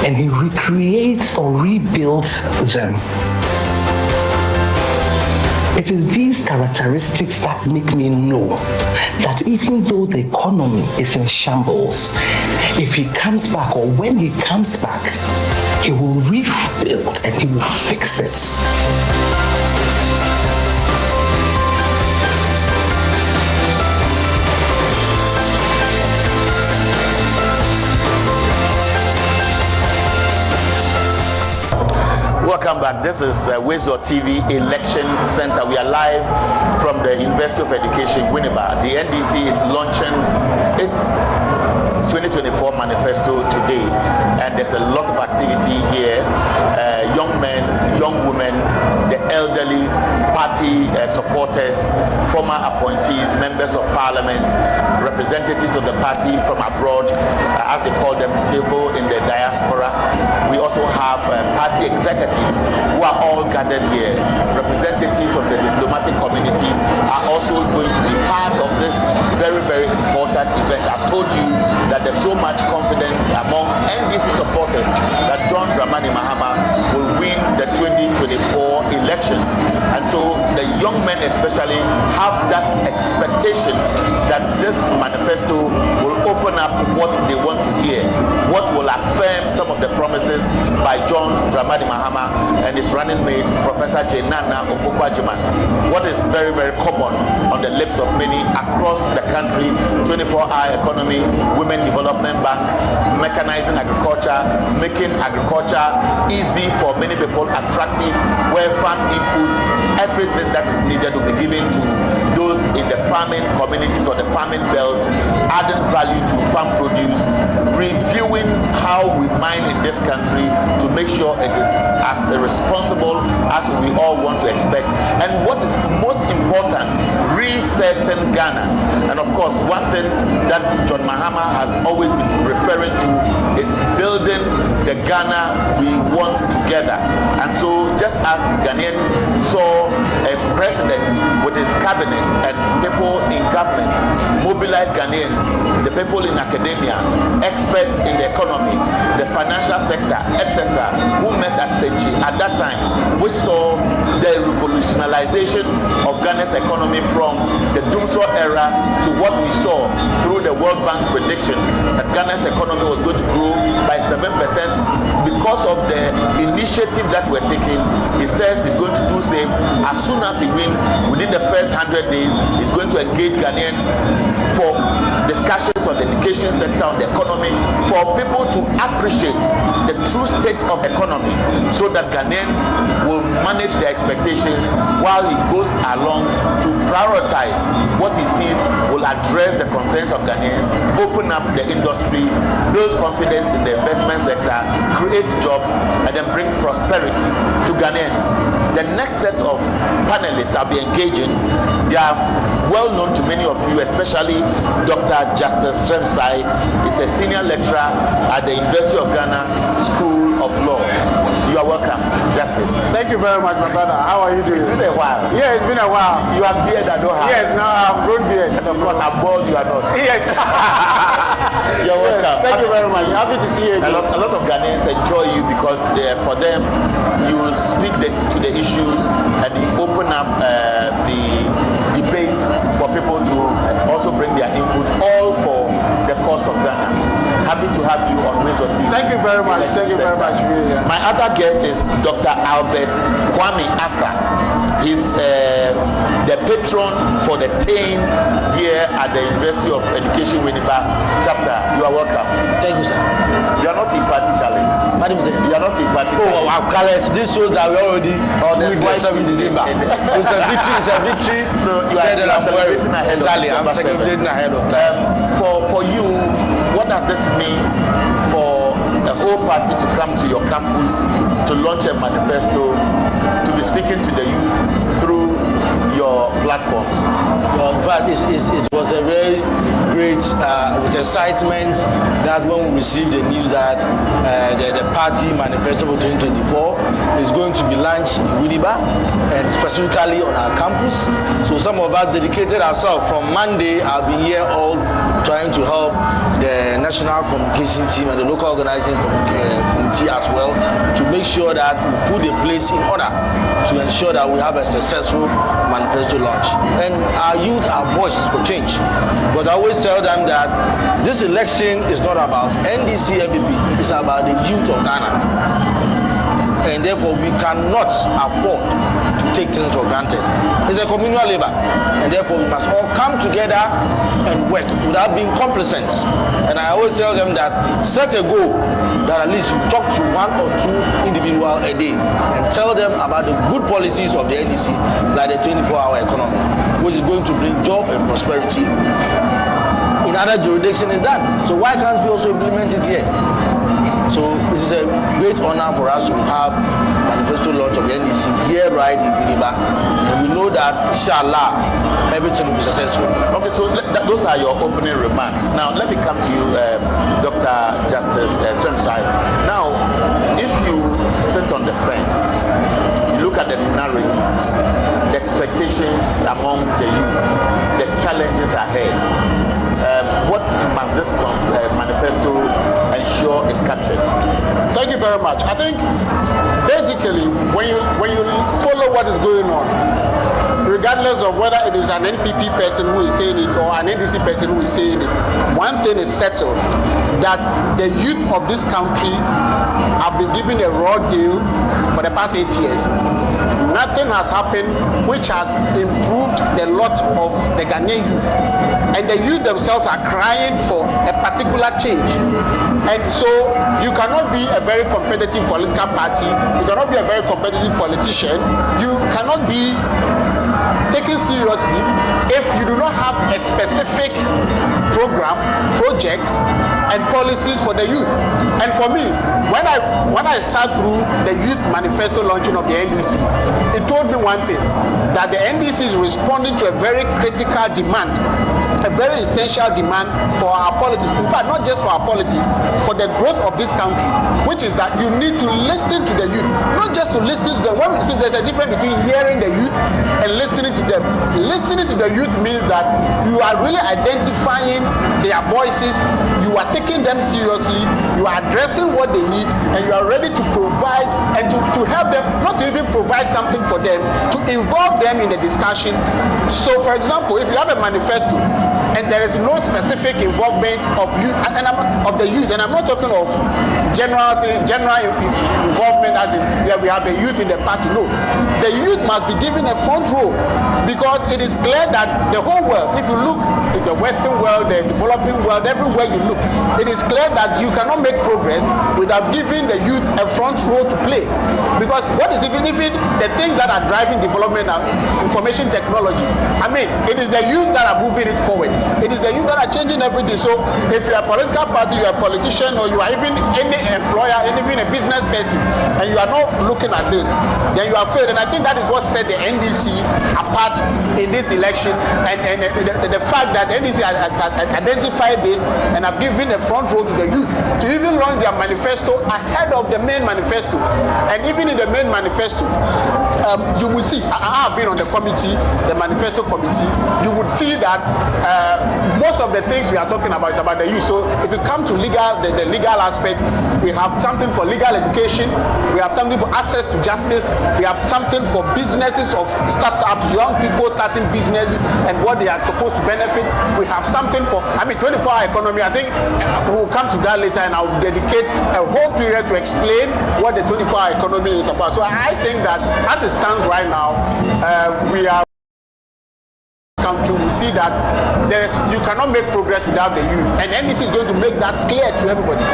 and he recreates or rebuilds them. It is these characteristics that make me know that even though the economy is in shambles, if he comes back, or when he comes back, he will rebuild and he will fix it.
Welcome back. This is Wezo TV Election Center. We are live from the University of Education, Winneba. The NDC is launching its 2024 manifesto today, and there's a lot of activity here. Young men, young women, the elderly, party supporters, former appointees, members of parliament, representatives of the party from abroad, as they call them, people in the diaspora. We also have party executives who are all gathered here. Representatives of the diplomatic community are also going to be part of this very, very important event. I've told you that there's so much confidence among NDC supporters that John Dramani Mahama will win the 2024 elections. And so the young men especially have that expectation that this manifesto will open up what they want to hear, what will affirm some of the promises by John Dramani Mahama and his running mate, Professor Jenana Opoku-Agyeman. What is very, very common on the lips of many across the country: 24-hour economy, women development bank, mechanizing agriculture, making agriculture easy for many people, attractive, where farm inputs, everything that is needed will be given to those in the farming communities or the farming belts, adding value to farm produce, reviewing how we mine in this country to make sure it is as responsible as we all want to expect. And what is most important, resetting Ghana. And of course, one thing that John Mahama has always been referring to is building the Ghana we want together. And so just as Ghanaians saw a president with his cabinet and people in government mobilize Ghanaians, the people in academia, experts in the economy, the financial sector, etc., who met at Senchi at that time, we saw the revolutionization of Ghana's economy from the Doomsday era to what we saw through the World Bank's prediction that Ghana's economy was going to grow by 7% because of the initiative that we're taking. He says he's going to do same as soon as he wins. Within the first 100 days, he's going to engage Ghanaians for discussions on the education sector, on the economy, for people to appreciate the true state of economy so that Ghanaians will manage their expectations while he goes along to prioritize what he sees will address the concerns of Ghanaians, open up the industry, build confidence in the investment sector, create jobs, and then bring prosperity to Ghanaians. The next set of panelists I'll be engaging, they are well known to many of you, especially Dr. Justice Sremsai is a senior lecturer at the University of Ghana School of Law. You are welcome, Justice.
Thank you very much, my brother. How are you doing?
It's been a while.
Yeah, it's been a while.
You have beard, I don't have.
Yes, now I have grown beard.
Yes, of course, I'm bald, you are not.
Yes.
You're welcome.
Thank you very much. Happy to see you again.
A lot of Ghanaians enjoy you because for them, you will speak to the issues and you open up the debate for people to also bring their input, all for the cause of Ghana. Happy to have you on Wiz TV.
Thank you very much. Thank you very much. Yeah.
My other guest is Dr. Albert Kwame Arthur. He's the patron for the 10th year at the University of Education Winneba chapter. You are welcome.
Thank you, sir.
You are not in party colors.
You
are not in party colors.
Oh, our colors. This shows that we already
on the
7th December. It's a victory. It's a victory.
So you are celebrating ahead
exactly. I'm celebrating ahead of time.
For you, what does this mean for the whole party to come to your campus to launch a manifesto, to be speaking to the youth through your platforms?
Well, in fact, it was a very great with excitement that when we received the news that the party manifesto for 2024 is going to be launched in Winneba and specifically on our campus. So some of us dedicated ourselves. From Monday, I'll be here all trying to help the national communication team and the local organizing committee as well to make sure that we put the place in order to ensure that we have a successful manifesto launch. And our youth are voices for change. But I always tell them that this election is not about NDC MPP, it's about the youth of Ghana. And therefore we cannot afford to take things for granted. It's a communal labor, and therefore we must all come together and work without being complacent. And I always tell them that set a goal that at least you talk to one or two individuals a day and tell them about the good policies of the NDC, like the 24-hour economy, which is going to bring job and prosperity. In other jurisdictions is that. So why can't we also implement it here? So this is a great honor for us to have manifesto manifesto launch of the NDC here right in Biriba. And we know that, inshallah, everything will be successful.
Okay, so those are your opening remarks. Now, let me come to you, Dr. Justice Srensai. Now, if you sit on the fence, you look at the narratives, the expectations among the youth, the challenges ahead, what must this manifesto ensure is captured?
Thank you very much. I think basically when you follow what is going on, regardless of whether it is an NPP person who is saying it or an NDC person who is saying it, one thing is settled, that the youth of this country have been given a raw deal for the past 8 years. Nothing has happened which has improved the lot of the Ghanaian youth. And the youth themselves are crying for a particular change. And so you cannot be a very competitive political party, you cannot be a very competitive politician, you cannot be taken seriously if you do not have a specific program, projects, and policies for the youth. And for me, when I sat through the youth manifesto launching of the NDC, it told me one thing, that the NDC is responding to a very critical demand, a very essential demand for our politics. In fact, not just for our politics, for the growth of this country, which is that you need to listen to the youth, not just to listen to them. When we see there's a difference between hearing the youth and listening to them. Listening to the youth means that you are really identifying their voices, you are taking them seriously, you are addressing what they need, and you are ready to provide and to help them, not to even provide something for them, to involve them in the discussion. So, for example, if you have a manifesto and there is no specific involvement of youth of the youth, and I'm not talking of general involvement as in we have the youth in the party. No, the youth must be given a front row, because it is clear that the whole world, if you look in the Western world, the developing world, everywhere you look, it is clear that you cannot make progress without giving the youth a front row to play. Because what is even the things that are driving development now, information technology, I mean, it is the youth that are moving it forward. It is the youth that are changing everything. So if you are a political party, you are a politician, or you are even any employer, and even a business person, and you are not looking at this, then you are failed. And I think that is what set the NDC apart in this election, and the fact that the NDC has identified this and have given a front row to the youth to even launch their manifesto ahead of the main manifesto. And even in the main manifesto, you will see, I have been on the committee, the manifesto committee, you would see that most of the things we are talking about is about the youth. So if you come to the legal aspect, we have something for legal education, we have something for access to justice, we have something for businesses of startups, young people starting businesses and what they are supposed to benefit. We have something for, 24-hour economy. I think we'll come to that later, and I'll dedicate a whole period to explain what the 24-hour economy is about. So I think that as it stands right now, we are country, we see that you cannot make progress without the youth, and NDC is going to make that clear to everybody.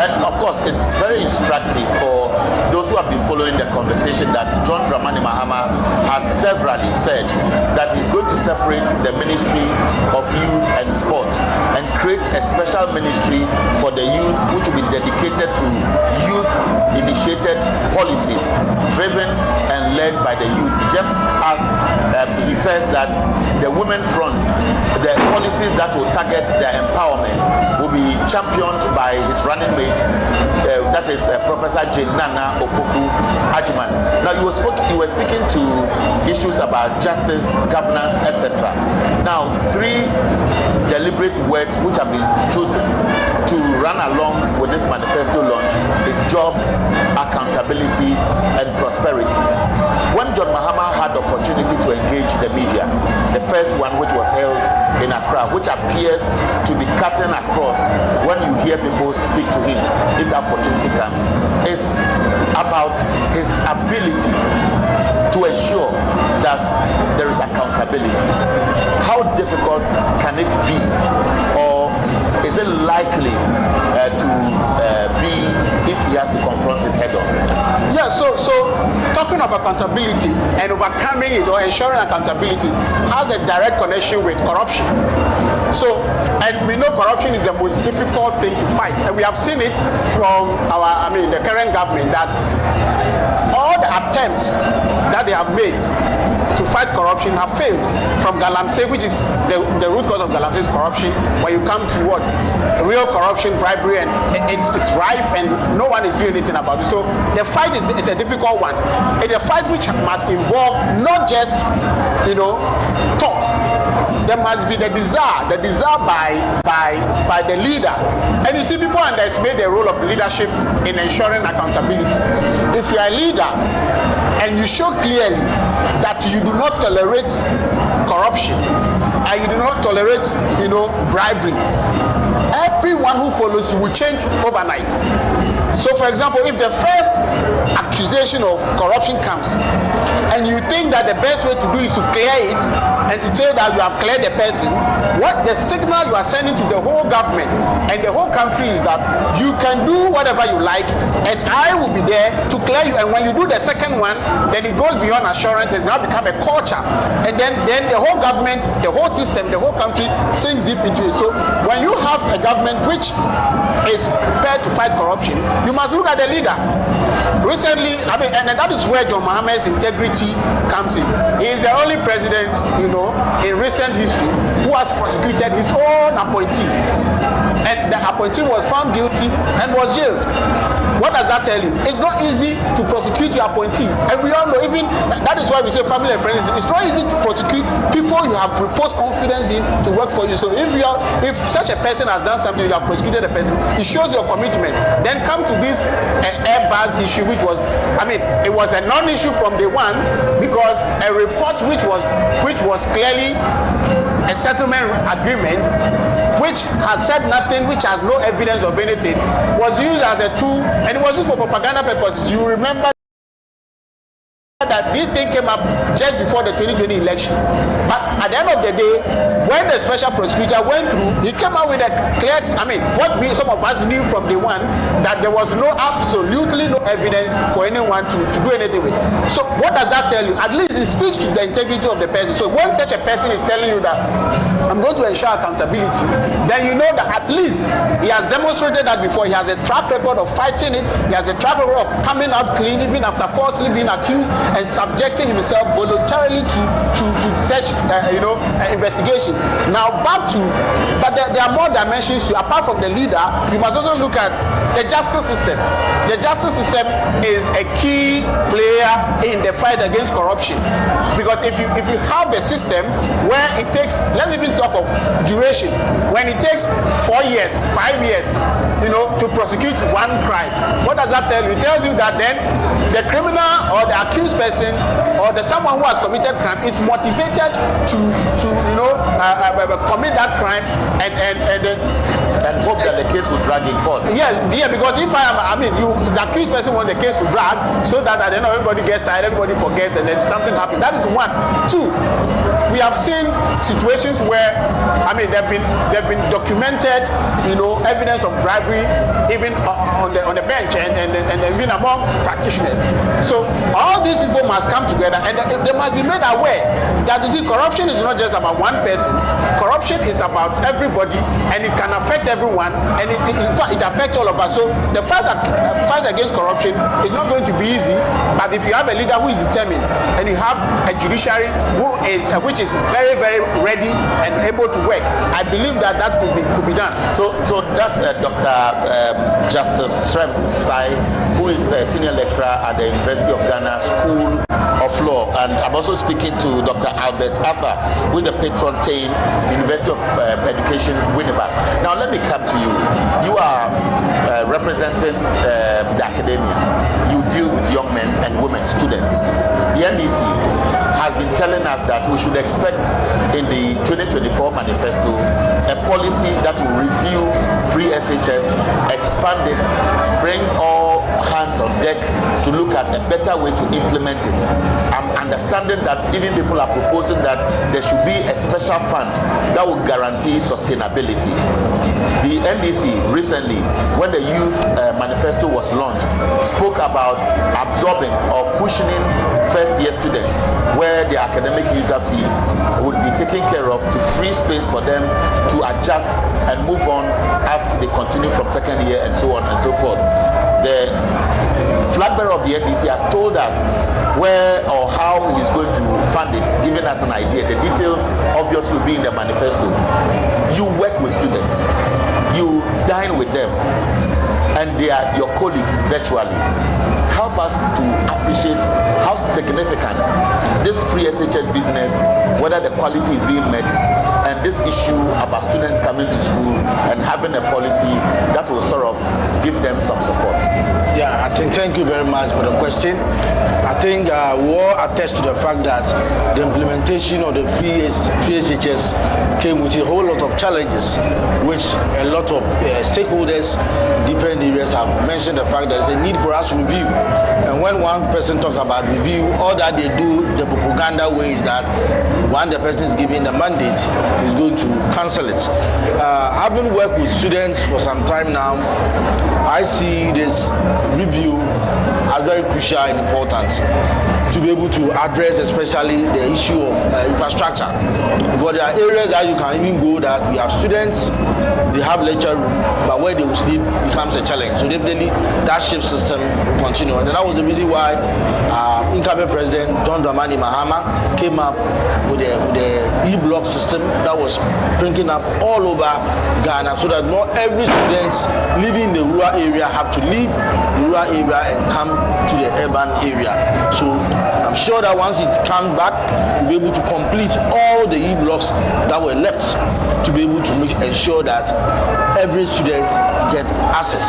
And of course, it's very instructive for those who have been following the conversation that John Dramani Mahama has severally said that he's going to separate the Ministry of Youth and Sports and create a special ministry for the youth, which will be dedicated to youth-initiated policies driven and led by the youth. Just as he says that the women front, the policies that will target their empowerment will be championed by his running mate, that is Professor Nana Opoku Ajiman. Now you were speaking to issues about justice, governance, etc. Now 3 deliberate words which have been chosen to run along with this manifesto launch is jobs, accountability, and prosperity. When John Mahama had the opportunity to engage the media, the first one, which was held in Accra, which appears to be cutting across when you hear people speak to him, if the opportunity comes, is about his ability to ensure that there is accountability. How difficult can it be, or is it likely to be if he has to confront it head on?
Yeah, so talking of accountability and overcoming it or ensuring accountability has a direct connection with corruption. So, and we know corruption is the most difficult thing to fight, and we have seen it from the current government, that all the attempts that they have made to fight corruption have failed. From Galamsey, which is the root cause of Galamsey is corruption, when you come to what? Real corruption, bribery, and it's rife and no one is doing anything about it. So the fight is a difficult one. It's a fight which must involve not just, talk. There must be the desire by the leader. And you see, people underestimate the role of leadership in ensuring accountability. If you are a leader and you show clearly that you do not tolerate corruption and you do not tolerate, bribery, everyone who follows you will change overnight. So, for example, if the first accusation of corruption comes and you think that the best way to do is to clear it and to say that you have cleared the person, what the signal you are sending to the whole government and the whole country is that you can do whatever you like and I will be there to clear you. And when you do the second one, then it goes beyond assurance. It's now become a culture, and then the whole government, the whole system, the whole country sinks deep into it. So when you have a government which is prepared to fight corruption, you must look at the leader. Recently, and that is where John Mohammed's integrity comes in. He is the only president, in recent history who has prosecuted his own appointee, and the appointee was found guilty and was jailed. What does that tell you? It's not easy to prosecute your appointee, and we all know. Even that is why we say family and friends. It's not easy to prosecute people you have reposed confidence in to work for you. So if such a person has done something, you have prosecuted the person, it shows your commitment. Then come to this Airbus issue, which was, it was a non-issue from day one, because a report which was clearly a settlement agreement, which has said nothing, which has no evidence of anything, was used as a tool, and it was used for propaganda purposes. You remember that this thing came up just before the 2020 election. But at the end of the day, when the special prosecutor went through, he came out with a clear, what some of us knew from day one, that there was absolutely no evidence for anyone to do anything with. So what does that tell you? At least it speaks to the integrity of the person. So when such a person is telling you that I'm going to ensure accountability, then you know that at least he has demonstrated that before. He has a track record of fighting it. He has a track record of coming out clean even after falsely being accused and subjecting himself voluntarily to such investigation. Now back to, but there are more dimensions to, apart from the leader, you must also look at the justice system. The justice system is a key player in the fight against corruption, because if you have a system where it takes, let's even talk of duration, when it takes 4 years, 5 years, to prosecute one crime, what does that tell you? It tells you that then the criminal or the accused person or someone who has committed crime is motivated to commit that crime and
hope that the case will drag in court.
Yeah, because if the accused person wants the case to drag, so that at the end everybody gets tired, everybody forgets, and then something happens. That is one. Two, we have seen situations where they've been documented, evidence of bribery even on the bench and even among practitioners. So all these people must come together, and they must be made aware that corruption is not just about one person. Corruption is about everybody, and it can affect everyone, and in fact it affects all of us. So the fight against corruption is not going to be easy, but if you have a leader who is determined, and you have a judiciary which is very, very ready and able to work, I believe that could be done.
So that's Dr. Justice Srem Sai, who is a senior lecturer at the University of Ghana School of Law, and I'm also speaking to Dr. Albert Arthur, who is the patron Tain, University of Education, Winnipeg. Now let me come to you. You are representing the academia. You deal with young men and women, students. The NDC has been telling us that we should expect in the 2024 manifesto a policy that will review free SHS, expand it, bring all hands on deck to look at a better way to implement it. I'm understanding that even people are proposing that there should be a special fund that will guarantee sustainability. The NDC recently, when the youth manifesto was launched, spoke about absorbing or cushioning first-year students, where the academic user fees would be taken care of to free space for them to adjust and move on as they continue from second year and so on and so forth. The flag bearer of the NDC has told us where or how he's going to fund it, giving us an idea. The details obviously will be in the manifesto. You work with students, you dine with them, and they are your colleagues virtually. Help us to appreciate how significant this free SHS business, whether the quality is being met, and this issue about students coming to school and having a policy that will sort of give them some support.
Yeah, I think thank you very much for the question. I think we all attest to the fact that the implementation of the free SHS came with a whole lot of challenges, which a lot of stakeholders in different areas have mentioned the fact that there's a need for us to review. And when one person talks about review, all that they do, the propaganda way is that when the person is given the mandate, is going to cancel it. Having worked with students for some time now, I see this review as very crucial and important to be able to address especially the issue of infrastructure. Because there are areas that you can even go that we have students, they have lecture room, but where they will sleep becomes a challenge. So definitely that shift system will continue. And that was the reason why incumbent President John Dramani Mahama came up with the E-block system that was sprinkled up all over Ghana, so that not every student living in the rural area have to leave the rural area and come to the urban area. So I'm sure that once it comes back, we'll be able to complete all the E-blocks that were left to be able to ensure that every student get access.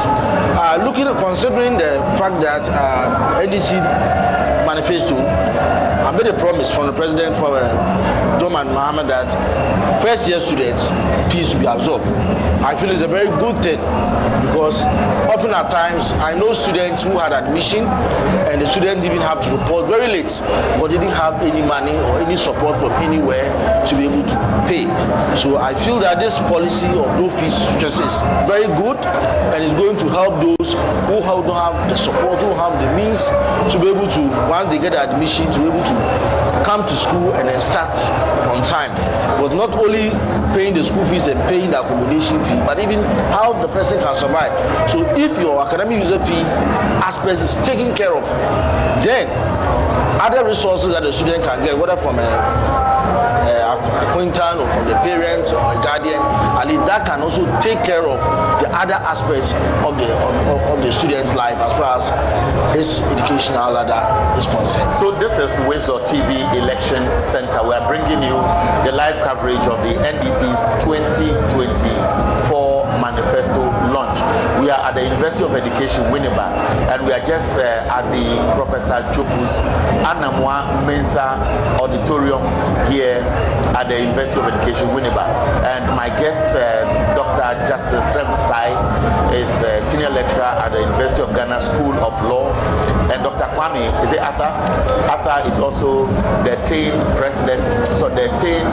Considering the fact that Ndc Manifesto, I made a promise from the president for John Mahama that first year students fees will be absorbed. I feel it's a very good thing because often at times I know students who had admission and the students even have to report very late, but they didn't have any money or any support from anywhere to be able to pay. So I feel that this policy of no fees just is very good and is going to help those who don't have the support, who have the means to be able to, once they get the admission, to be able to come to school and then start on time. But not only paying the school fees and paying the accommodation fee, but even how the person can survive. So if your academic user fee aspect is taken care of, then other resources that the student can get, whether from a acquaintance or from the parents or a guardian, at least that can also take care of the other aspects of the student's life as far as his educational ladder is concerned.
So this is Wezo TV Election Center. We are bringing you the live coverage of the NDC's 2024 Manifesto launch. We are at the University of Education, Winneba, and we are just at the Professor Jopu's Anamwa Mensa Auditorium here at the University of Education, Winneba. And my guest, Dr. Justice Remsai, is a senior lecturer at the University of Ghana School of Law. And Dr. Kwame, is it Arthur? Arthur is also the TAIN president, so the TAIN,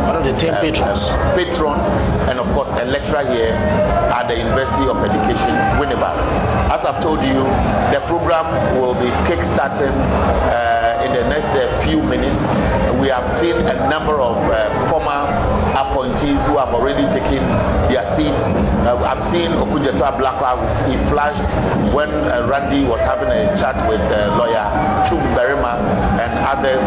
one of the TAIN patrons.
Patron, and of course a lecturer here at the University of Education, Winneba. As I've told you, the program will be kick-starting in the next few minutes. We have seen a number of former appointees who have already taken their seats. I've seen Okujeto Ablakwa. He flashed when Randy was having a chat with lawyer Chum Berima and others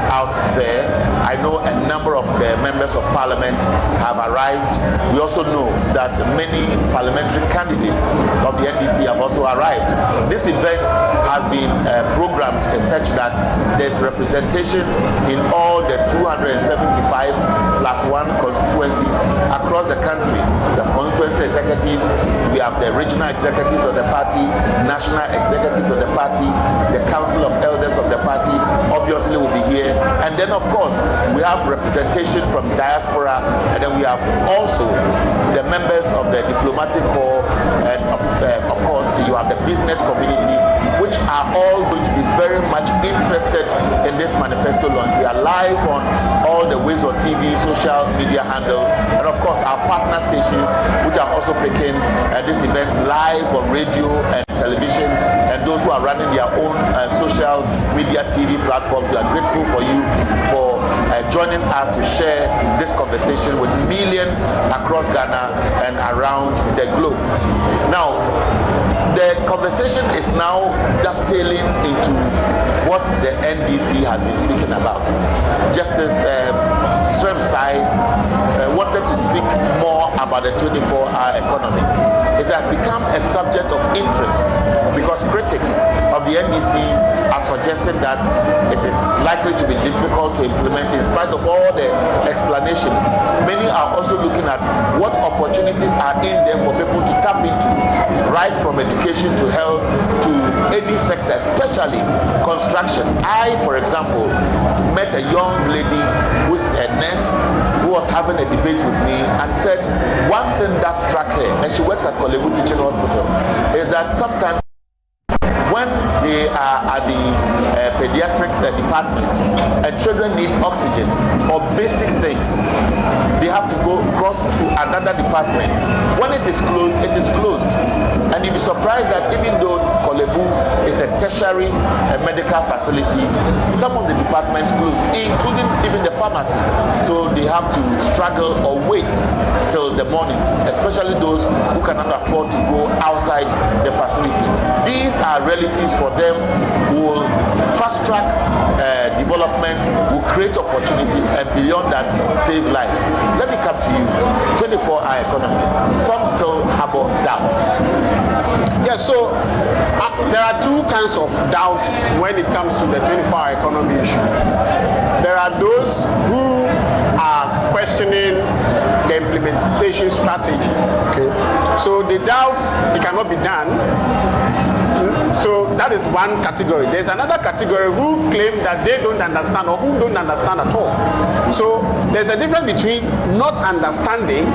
out there. I know a number of the members of parliament have arrived. We also know that many parliamentary candidates of the NDC have also arrived. This event has been programmed such that there's representation in all the 275 plus 1 constituencies across the country. The constituency executives, we have the regional executives of the party, national executives of the party, the council of elders of the party obviously will be here, and then of course we have representation from diaspora, and then we have also the members of the diplomatic corps, and of course you have the business community, which are all going to be very much interested in this manifesto launch. We are live on all the Wezo TV social media handles, and of course our partner stations, which are also picking this event live on radio and television, and those who are running their own social media TV platforms. We are grateful for you for joining us to share this conversation with millions across Ghana and around the globe. Now, the conversation is now dovetailing into what the NDC has been speaking about. Justice Sremsai wanted to speak more about the 24-hour economy. It has become a subject of interest because critics of the NDC are suggesting that it is likely to be difficult to implement in spite of all the explanations. Many are also looking at what opportunities are in there for people to tap into, right from education to health to any sector, especially construction. I, for example, met a young lady who's a nurse who was having a debate with me and said one thing that struck her, and she works at Kolebu Teaching Hospital, is that sometimes when they are at the pediatrics department and children need oxygen or basic things, they have to go cross to another department. When it is closed, it is closed. And you'll be surprised that even though Kolebu is a tertiary medical facility, some of the departments close, including even the pharmacy. So they have to struggle or wait till the morning, especially those who cannot afford to go outside the facility. These are realities for them who will fast track development, will create opportunities, and beyond that, save lives. Let me come to you. 24-hour economy. Some still harbor doubt.
Yes, so there are two kinds of doubts when it comes to the 24-hour economy issue. There are those who are questioning the implementation strategy. Okay, so the doubts it cannot be done. So that is one category. There's another category who claim that they don't understand or who don't understand at all. So there's a difference between not understanding,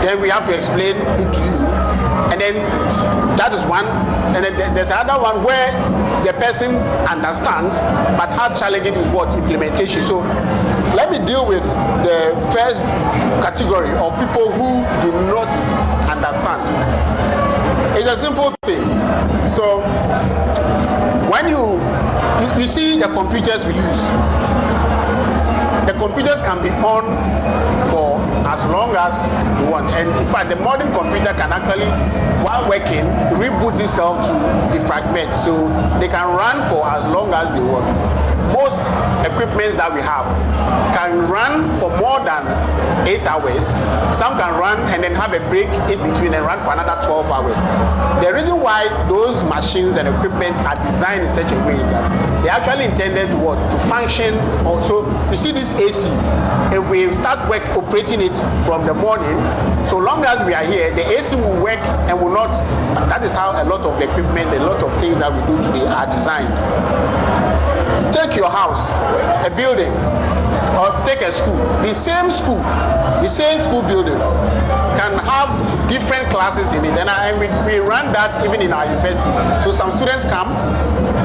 then we have to explain it to you, and then that is one, and then there's another one where the person understands but has challenges with what implementation. So let me deal with the first category of people who do not understand. It's a simple thing. So when you see the computers we use, the computers can be on for as long as you want, and in fact the modern computer can actually, while working, reboot itself to defragment, so they can run for as long as they want. Most equipment that we have can run for more than 8 hours. Some can run and then have a break in between and run for another 12 hours. The reason why those machines and equipment are designed in such a way is that they actually intended to what? To function also. You see this AC, if we start operating it from the morning, so long as we are here, the AC will work and will not. That is how a lot of the equipment, a lot of things that we do today are designed. Take your house, a building, or take a school. The same school building can have different classes in it, and we run that even in our universities. So some students come,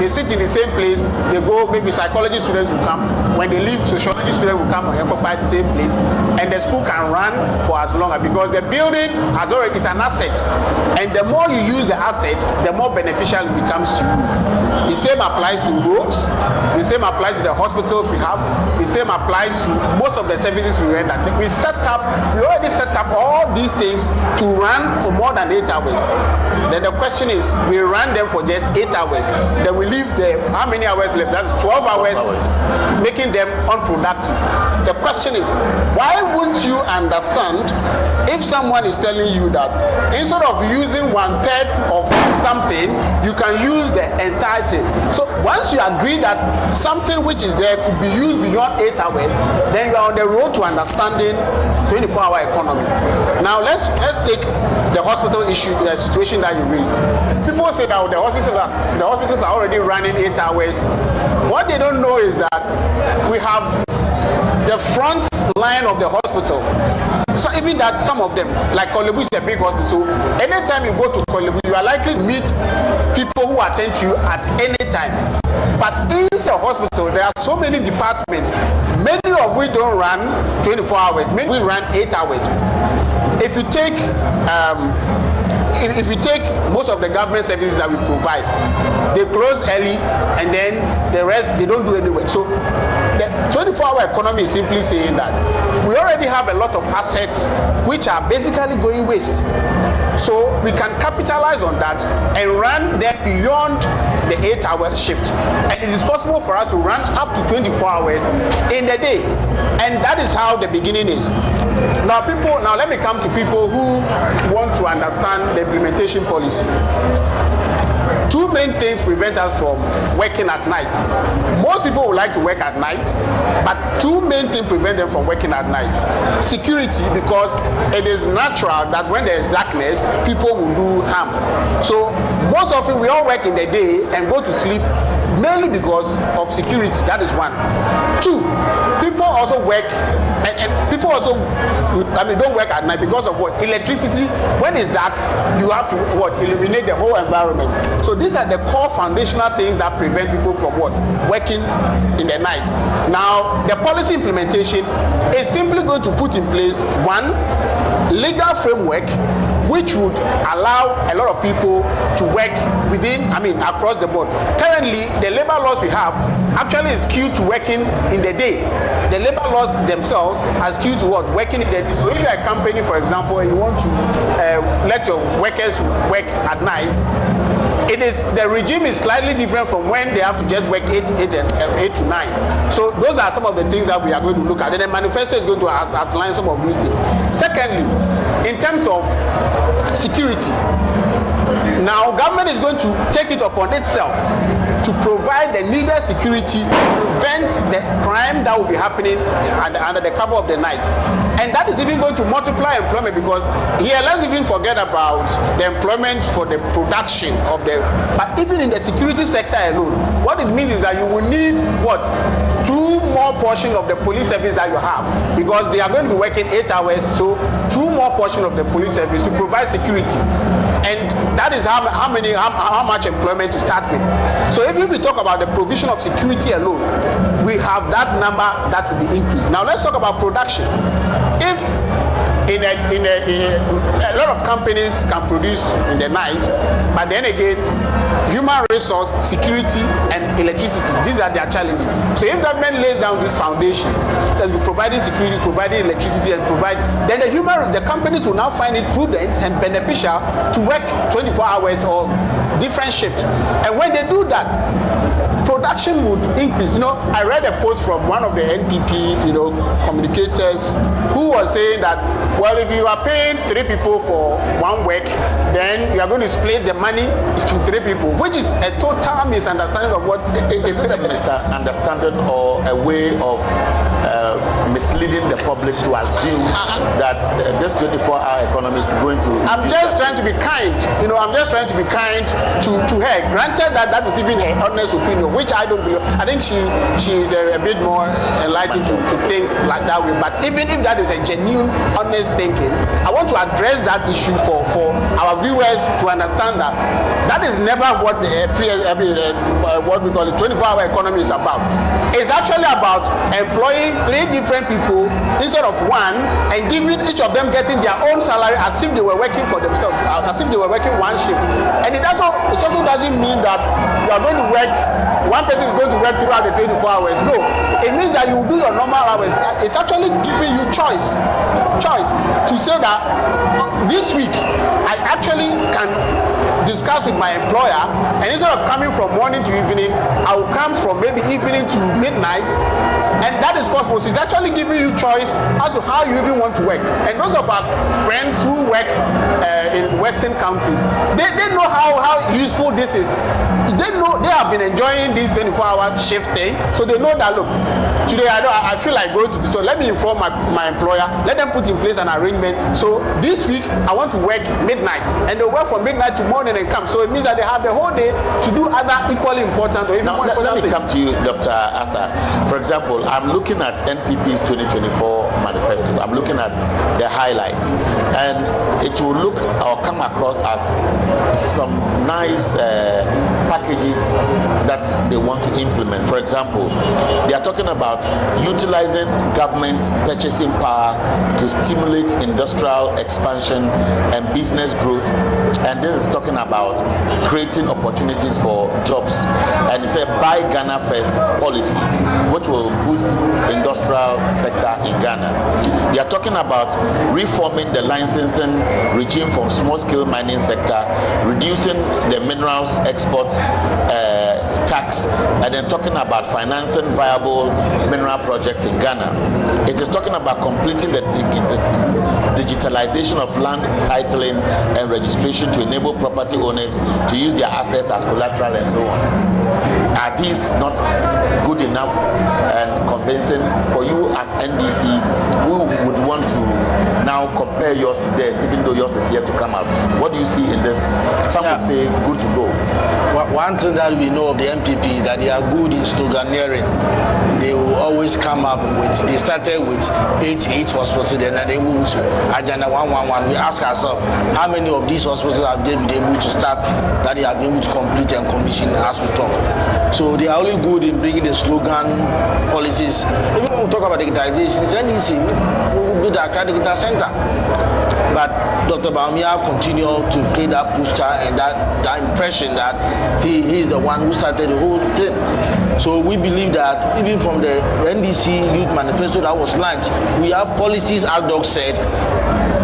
they sit in the same place, they go, maybe psychology students will come, when they leave, sociology students will come and occupy the same place, and the school can run for as long as, because the building has already is an asset, and the more you use the assets, the more beneficial it becomes to you. The same applies to roads, the same applies to the hospitals we have, the same applies to most of the services we render. We already set up all these things to run for more than 8 hours. Then the question is, we run them for just 8 hours, then we leave how many hours left? That's 12 hours, making them unproductive. The question is, why wouldn't you understand if someone is telling you that instead of using 1/3 of something, you can use the entire thing? So once you agree that something which is there could be used beyond 8 hours, then you are on the road to understanding 24-hour economy. Now let's take the hospital issue, the situation that you raised. People say that the hospitals are already running 8 hours. What they don't know is that we have the front line of the hospital. So even that some of them, like Kolebu is a big hospital, anytime you go to Kolebu, you are likely to meet people who attend to you at any time. But in the hospital, there are so many departments, many of which don't run 24 hours, many will run 8 hours. If you take most of the government services that we provide, they close early and then the rest they don't do any work. So the 24-hour economy is simply saying that we already have a lot of assets which are basically going waste. So we can capitalize on that and run them beyond the 8-hour shift. And it is possible for us to run up to 24 hours in the day. And that is how the beginning is. Now let me come to people who want to understand the implementation policy. Two main things prevent us from working at night. Most people would like to work at night, but two main things prevent them from working at night. Security, because it is natural that when there is darkness, people will do harm. So most often we all work in the day and go to sleep mainly because of security. That is one. Two, people also work and people also don't work at night because of what? Electricity. When it's dark, you have to illuminate the whole environment. So these are the core foundational things that prevent people from working in the night. Now the policy implementation is simply going to put in place one legal framework which would allow a lot of people to work across the board. Currently, the labor laws we have actually is skewed to working in the day. The labor laws themselves are skewed to working in the day. So if you're a company, for example, and you want to let your workers work at night, the regime is slightly different from when they have to just work 8 to 9. So those are some of the things that we are going to look at. And the manifesto is going to outline some of these things. Secondly, in terms of security, now government is going to take it upon itself to provide the needed security to prevent the crime that will be happening under the cover of the night. And that is even going to multiply employment, because here let's even forget about the employment for the production of but even in the security sector alone, what it means is that you will need 2 more portions of the police service that you have, because they are going to be working 8 hours, so 2 more portions of the police service to provide security. And that is how much employment to start with. So if we talk about the provision of security alone, we have that number that will be increased. Now let's talk about production. If a lot of companies can produce in the night, but then again, human resource, security, and electricity, these are their challenges. So if government lays down this foundation, that will be providing security, providing electricity, and then the companies will now find it prudent and beneficial to work 24 hours or different shifts. And when they do that, production would increase. I read a post from one of the NPP, communicators, who was saying that, well, if you are paying 3 people for one work, then you are going to split the money to 3 people, which is a total misunderstanding of what is it a misunderstanding or a way of misleading the public to assume that this 24-hour economy is going to... I'm just trying to be kind. I'm just trying to be kind to her. Granted that is even her honest opinion, which I don't believe. I think she is a bit more enlightened to think like that way. But even if that is a genuine, honest thinking, I want to address that issue for our viewers to understand that is never what what we call the 24-hour economy is about. It's actually about employing 3 different people instead of one, and giving each of them getting their own salary as if they were working for themselves, as if they were working one shift. And it also doesn't mean that you are going to work, one person is going to work throughout the 24 hours. No, it means that you will do your normal hours. It's actually giving you choice to say that this week I actually can discuss with my employer, and instead of coming from morning to evening, I will come from maybe evening to midnight, and that is possible. So it's actually giving you choice as to how you even want to work. And those of our friends who work in Western countries, they know how useful this is. They know they have been enjoying this 24-hour shift thing, so they know that, look, today I feel like going to, so let me inform my employer, let them put in place an arrangement. So this week I want to work midnight, and they'll work from midnight to morning and come. So it means that they have the whole day to do other equally important or even more important things. Let me come to you, Dr. Arthur. For example, I'm looking at NPP's 2024 manifesto. I'm looking at the highlights, and it will look or come across as some nice packages that they want to implement. For example, they are talking about
about utilizing government purchasing power to stimulate industrial expansion and business growth. And this is talking about creating opportunities for jobs. And it's a buy Ghana first policy, which will boost industrial sector in Ghana. They are talking about reforming the licensing regime from small-scale mining sector, reducing the minerals export tax, and then talking about financing viable mineral projects in Ghana. It is talking about completing the digitalization of land titling and registration to enable property owners to use their assets as collateral and so on. Are these not good enough and convincing for you as NDC, who would want to now compare yours to theirs, even though yours is yet to come out? What do you see in this? Some would say good to go.
One thing that we know of the MPP is that they are good in sloganeering. They will always come up with, they started with 8 hospitals, then they moved to Agenda 111. We ask ourselves, how many of these hospitals have they been able to start, that they have been able to complete and commission as we talk? So they are only good in bringing the slogan policies. Even when we talk about digitization, it's NDC, we will build the Accra Digital Center. But Dr. Bawumia continued to play that poster and that impression that he is the one who started the whole thing. So we believe that even from the NDC Youth Manifesto that was launched, we have policies, as Doc said.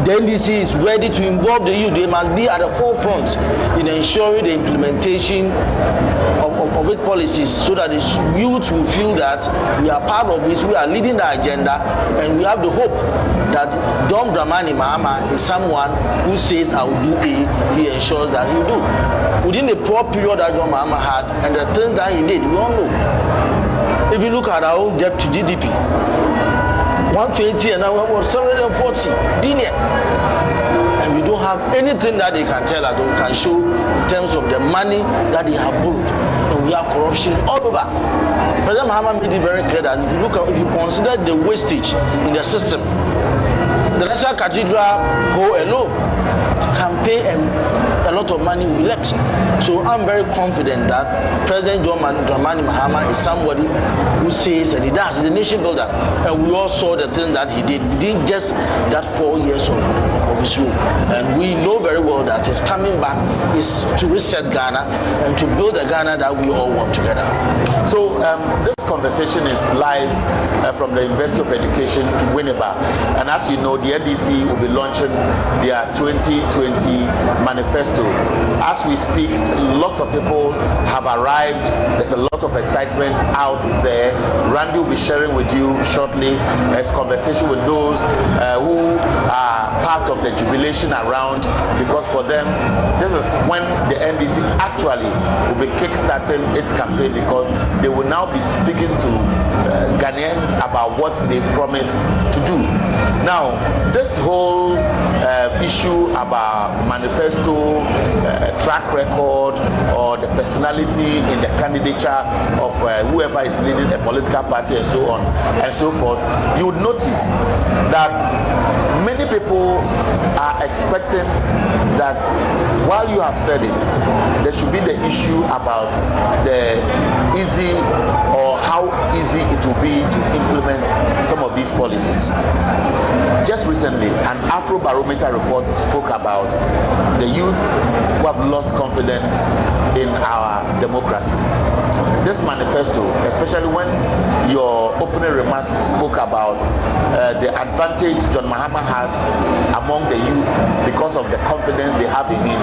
The NDC is ready to involve the youth. They must be at the forefront in ensuring the implementation of its policies, so that the youth will feel that we are part of this, we are leading the agenda, and we have the hope that John Dramani Mahama is someone who says, I will do A, he ensures that he will do. Within the poor period that John Mahama had, and the things that he did, we all know. If you look at our own debt to GDP, 120 and now we're 740 billion. And we don't have anything that they can tell us, or can show in terms of the money that they have borrowed. And we have corruption all over. President Mahama made it very clear that if you consider the wastage in the system, the National Cathedral hole alone can pay a lot of money will be left. So I'm very confident that President Dramani Mahama is somebody who says and he does. He's a nation builder. And we all saw the thing that he did. He did just that 4 years of his rule. And we know very well that his coming back is to reset Ghana and to build a Ghana that we all want together.
So this conversation is live from the University of Education in Winneba. And as you know, the NDC will be launching their 2020 manifesto. As we speak, lots of people have arrived. There's a lot of excitement out there. Randy will be sharing with you shortly his conversation with those who are part of the jubilation around, because for them, this is when the NDC actually will be kickstarting its campaign, because they will now be speaking to Ghanaians about what they promised to do. Now, this whole issue about manifesto, track record, or the personality in the candidature of whoever is leading a political party and so on and so forth, you would notice that many people are expecting that while you have said it, there should be the issue about the easy or how easy it will be to implement some of these policies. Just recently, an Afrobarometer report spoke about the youth who have lost confidence in our democracy. This manifesto, especially when your opening remarks spoke about the advantage John Mahama has among the youth because of the confidence they have in him,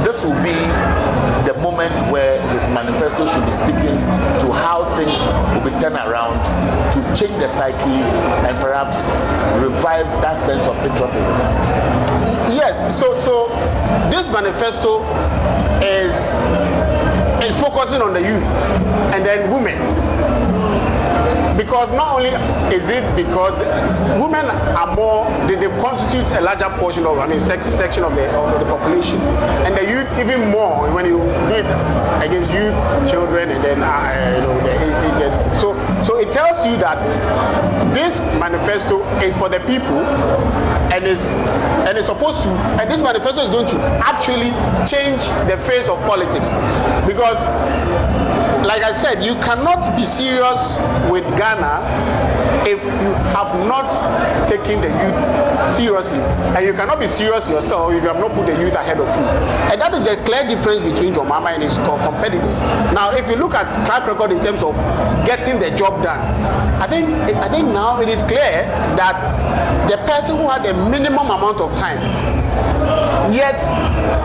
this will be the moment where his manifesto should be speaking to how things will be turned around to change the psyche and perhaps revive that sense of patriotism.
Yes, so this manifesto is focusing on the youth and then women. Because not only is it because women are more, they constitute a larger portion of, section of the population, and the youth even more when you do it against youth, children, and then the aged. So it tells you that this manifesto is for the people, and it's supposed to, and this manifesto is going to actually change the face of politics, because like I said, you cannot be serious with Ghana if you have not taken the youth seriously, and you cannot be serious yourself if you have not put the youth ahead of you. And that is the clear difference between John Mahama and his competitors. Now, if you look at track record in terms of getting the job done, I think now it is clear that the person who had the minimum amount of time yet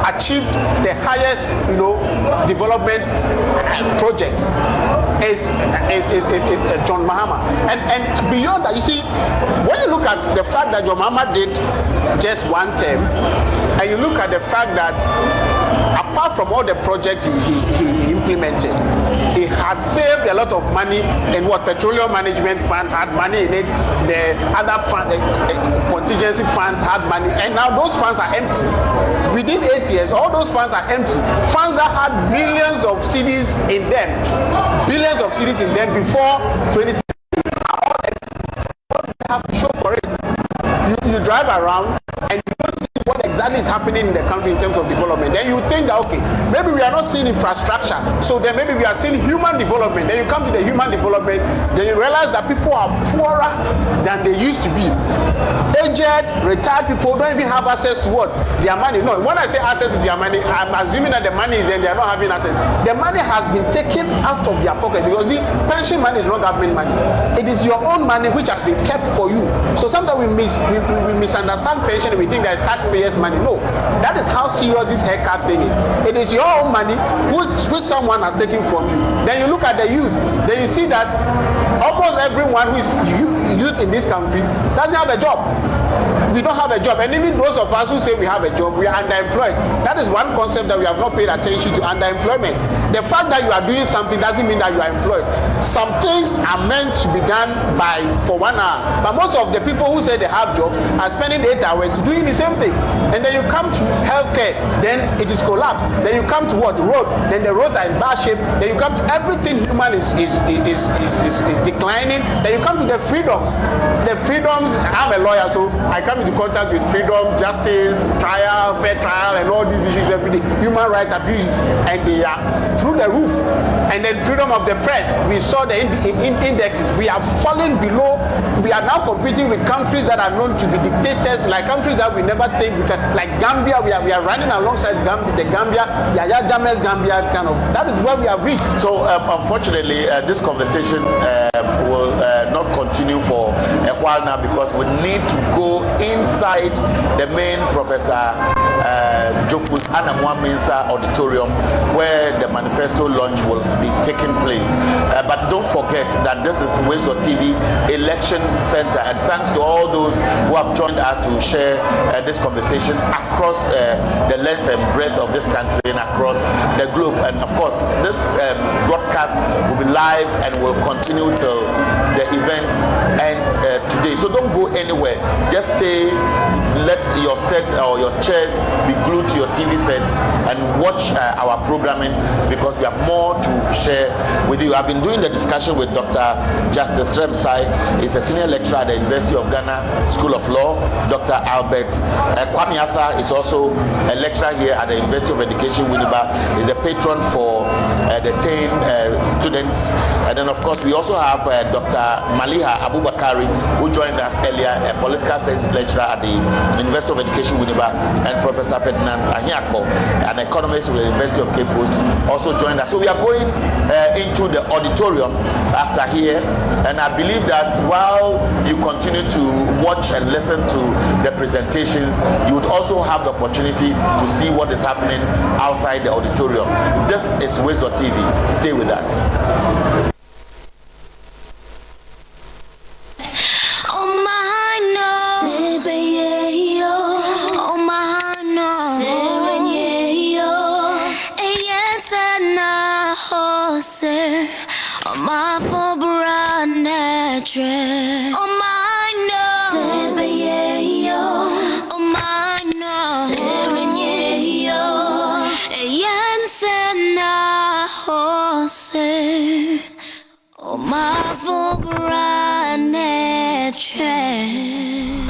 achieved the highest, development project is John Mahama. And beyond that, you see, when you look at the fact that John Mahama did just one term, and you look at the fact that apart from all the projects he implemented, he has saved a lot of money in what Petroleum Management Fund had money in it, the other funds, contingency funds had money, and now those funds are empty. Within 8 years, all those funds are empty. Funds that had millions of cedis in them, billions of cedis in them before 2016 are all empty. What do you have to show for it? You drive around and you don't see what exactly is happening in the country in terms of development. Then you think that, okay, maybe we are not seeing infrastructure, so then maybe we are seeing human development. Then you come to the human development, then you realize that people are poorer than they used to be. Aged, retired people don't even have access to what? Their money. No, when I say access to their money, I'm assuming that the money is there, they are not having access. The money has been taken out of their pocket, because the pension money is not government money. It is your own money which has been kept for you. So sometimes we misunderstand pension and we think that it's taxpayers' money. No, that is how serious this haircut thing is. It is your own money which someone has taken from you. Then you look at the youth, then you see that almost everyone who is youth in this country doesn't have a job. We don't have a job, and even those of us who say we have a job, we are underemployed. That is one concept that we have not paid attention to, underemployment. The fact that you are doing something doesn't mean that you are employed. Some things are meant to be done for 1 hour, but most of the people who say they have jobs are spending 8 hours doing the same thing. And then you come to healthcare, then it is collapsed. Then you come to what? Road, then the roads are in bad shape. Then you come to everything human is declining. Then you come to the freedoms. The freedoms, I'm a lawyer, so I come into contact with freedom, justice, trial, fair trial, and all these issues every day. Human rights abuses, and they are through the roof. And then freedom of the press, we saw the indexes. We are falling below. We are now competing with countries that are known to be dictators, like countries that we never think we can, like Gambia. We are running alongside the Gambia, Yahya Jammeh's Gambia kind of. That is where we have reached.
So unfortunately, this conversation will not continue for a while now, because we need to go inside the main Professor Jofu's Anamwa-Mensah auditorium, where the manifesto launch will be taking place. But don't forget that this is Wezo TV Election Center, and thanks to all those who have joined us to share this conversation across the length and breadth of this country and across the globe. And of course, this broadcast will be live and will continue till the event ends today. So don't go anywhere. Just stay, let your set or your chairs be glued to your TV sets and watch our programming, because we have more to share with you. I've been doing the discussion with Dr. Justice Remsai. He's a senior lecturer at the University of Ghana School of Law. Dr. Albert Kwame Arthur is also a lecturer here at the University of Education, Winneba. He's a patron for the 10 students. And then, of course, we also have Dr. Maliha Abubakari, who joined us earlier, a political science lecturer at the University of Education, Winneba, and Professor Ferdinand Ahiakpo, an economist with the University of Cape Coast, also joined us. So we are going into the auditorium after here, and I believe that while you continue to watch and listen to the presentations, you would also have the opportunity to see what is happening outside the auditorium. This is Wezo TV. Stay with us.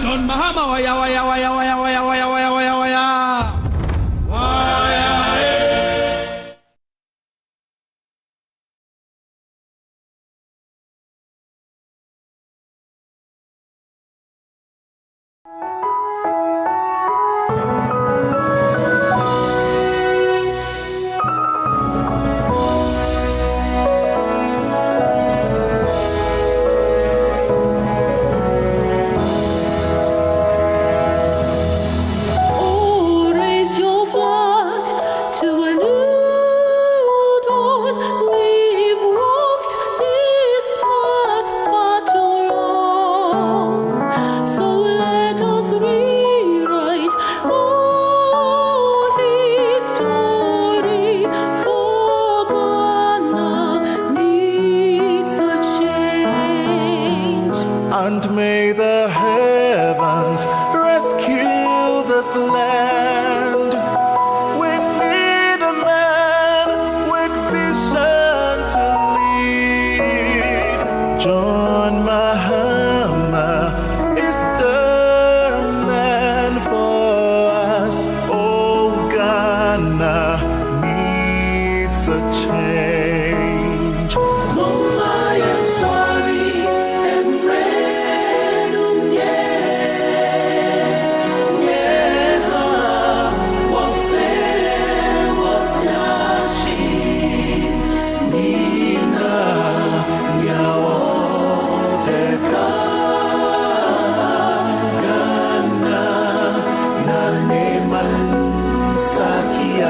Don Mahama, waya, waya, waya, waya, waya, waya, waya, waya, waya.
And may the heavens rescue this land. We need a man with vision to lead. John Mahama is the man for us. Oh, Ghana needs a change. No, I am sorry.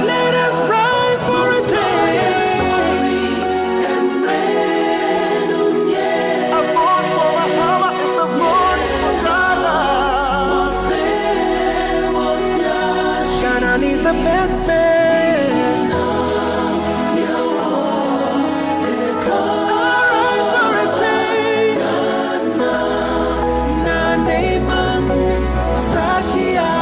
Let us rise for a change. A vote for Mahama is a vote for Ghana. Ghana needs the best man. Rise for a change. Naneman Sakia.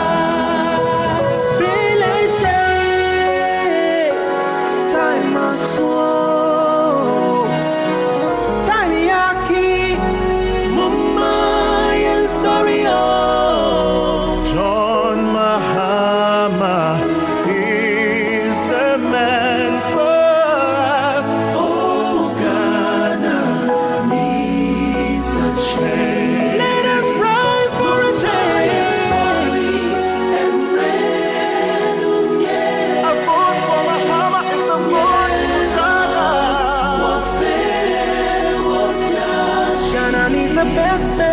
John Mahama is the man for us. Oh, Ghana needs a change. Let us rise for a change. A vote for Mahama is a vote for Ghana. Ghana needs the best man.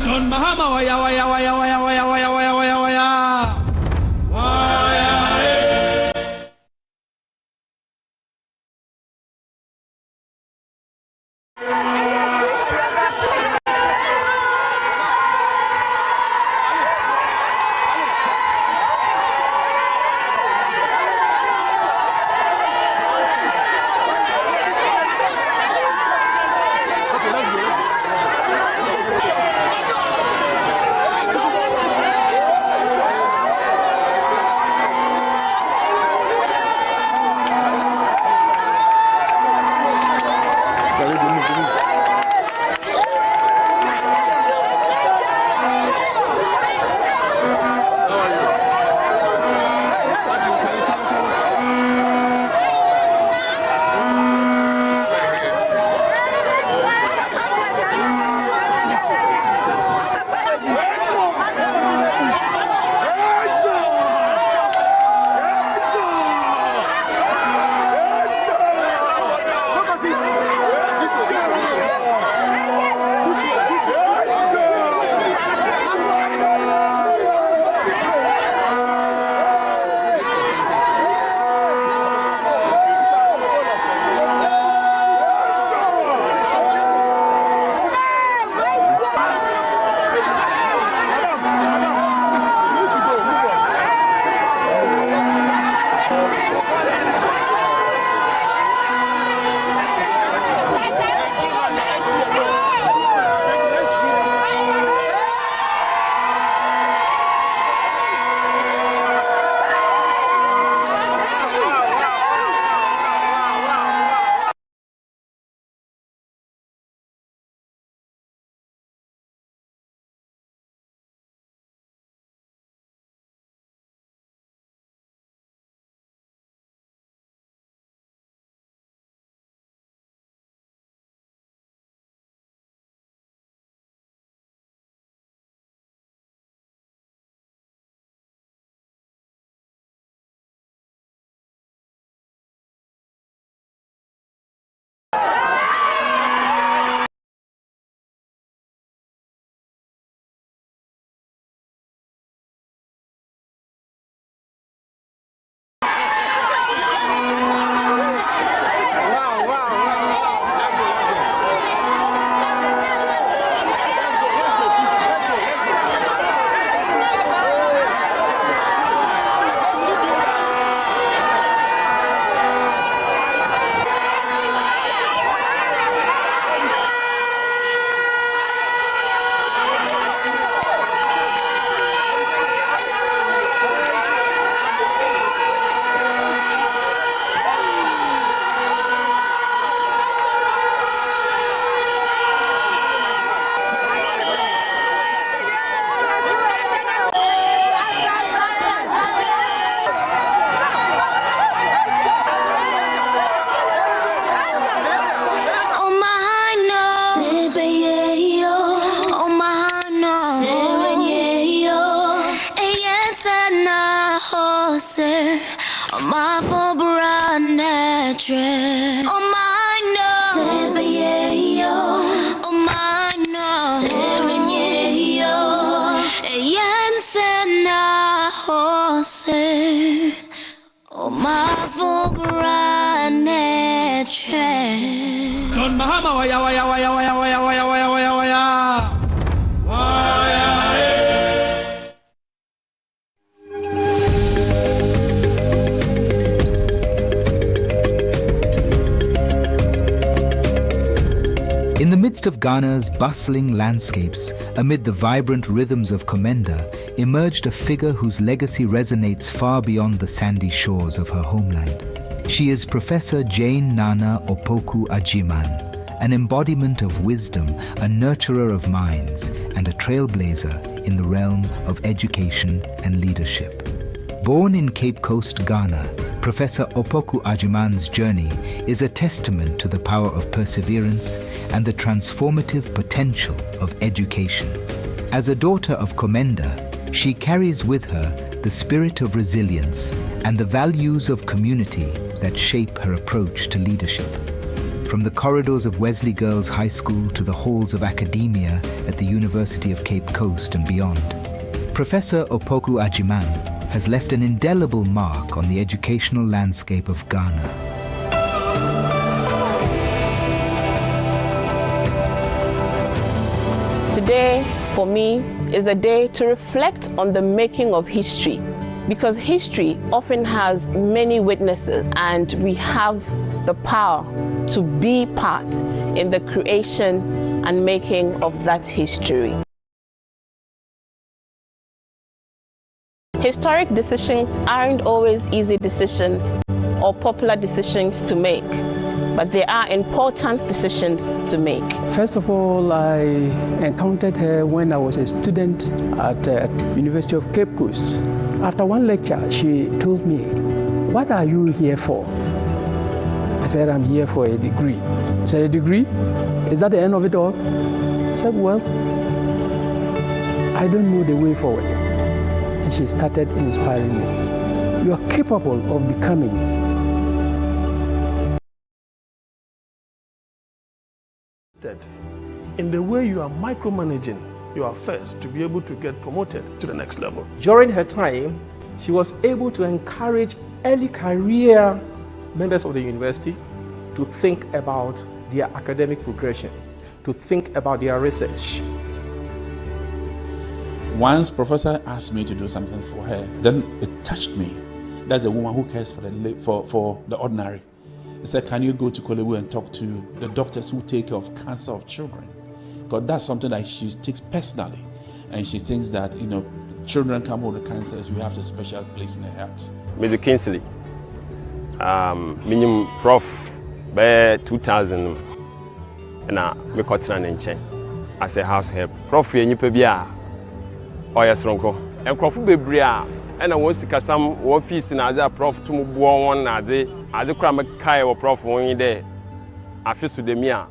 John Mahama waya waya waya waya waya waya waya waya waya.
Sena Jose, Mapo Branetre, oh my no, oh my no, Yen Sena Jose, oh Mapo Branetre.
Don Mahama waya waya waya waya waya waya waya waya waya.
In the midst of Ghana's bustling landscapes, amid the vibrant rhythms of Komenda, emerged a figure whose legacy resonates far beyond the sandy shores of her homeland. She is Professor Jane Nana Opoku Ajiman, an embodiment of wisdom, a nurturer of minds, and a trailblazer in the realm of education and leadership. Born in Cape Coast, Ghana, Professor Opoku Ajiman's journey is a testament to the power of perseverance and the transformative potential of education. As a daughter of Komenda, she carries with her the spirit of resilience and the values of community that shape her approach to leadership. From the corridors of Wesley Girls High School to the halls of academia at the University of Cape Coast and beyond, Professor Opoku Ajiman has left an indelible mark on the educational landscape of Ghana.
Today, for me, is a day to reflect on the making of history, because history often has many witnesses, and we have the power to be part in the creation and making of that history. Historic decisions aren't always easy decisions or popular decisions to make, but they are important decisions to make.
First of all, I encountered her when I was a student at the University of Cape Coast. After one lecture, she told me, "What are you here for?" I said, "I'm here for a degree." She said, "A degree? Is that the end of it all?" I said, "Well, I don't know the way forward." And she started inspiring me. "You are capable of becoming
in the way you are micromanaging your affairs to be able to get promoted to the next level."
During her time, she was able to encourage early career members of the university to think about their academic progression, to think about their research.
Once Professor asked me to do something for her, then it touched me. That's a woman who cares for the ordinary. He said, "Can you go to Kolebu and talk to the doctors who take care of cancer of children?" Because that's something that she takes personally. And she thinks that, children come with cancers, we have a special place in her heart.
Mr. Kingsley, minimum Prof, by 2000, and I got as a house help. Prof, you know, oh yes, Ronco. And Prof Bebria, and I was to some office in other Prof to move one as a cram kai or Prof one day. I feel to the Mia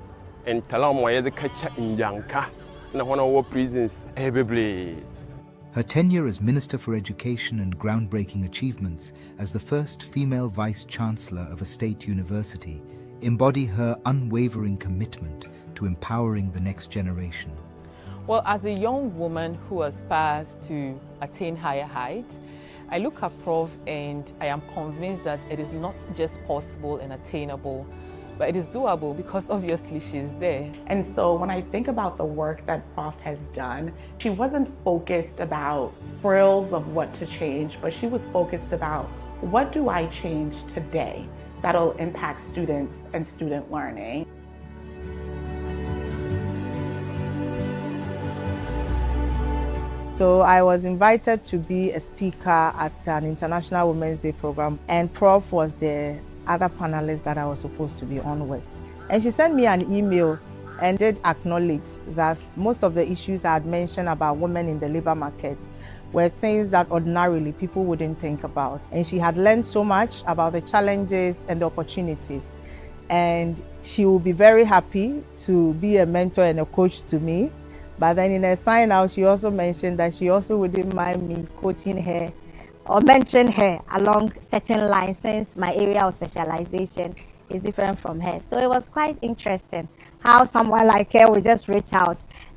and tell them why the catcher in Yanka and one of our prisons every.
Her tenure as Minister for Education and groundbreaking achievements as the first female Vice-Chancellor of a state university embody her unwavering commitment to empowering the next generation.
Well, as a young woman who aspires to attain higher heights, I look at Prof and I am convinced that it is not just possible and attainable, but it is doable because obviously she's there.
And so when I think about the work that Prof has done, she wasn't focused about frills of what to change, but she was focused about what do I change today that'll impact students and student learning.
So I was invited to be a speaker at an International Women's Day program, and Prof was the other panelist that I was supposed to be on with. And she sent me an email and did acknowledge that most of the issues I had mentioned about women in the labor market were things that ordinarily people wouldn't think about. And she had learned so much about the challenges and the opportunities. And she will be very happy to be a mentor and a coach to me. But then in her sign out, she also mentioned that she also wouldn't mind me coaching her
or mentoring her along certain lines, since my area of specialization is different from her. So it was quite interesting how someone like her would just reach out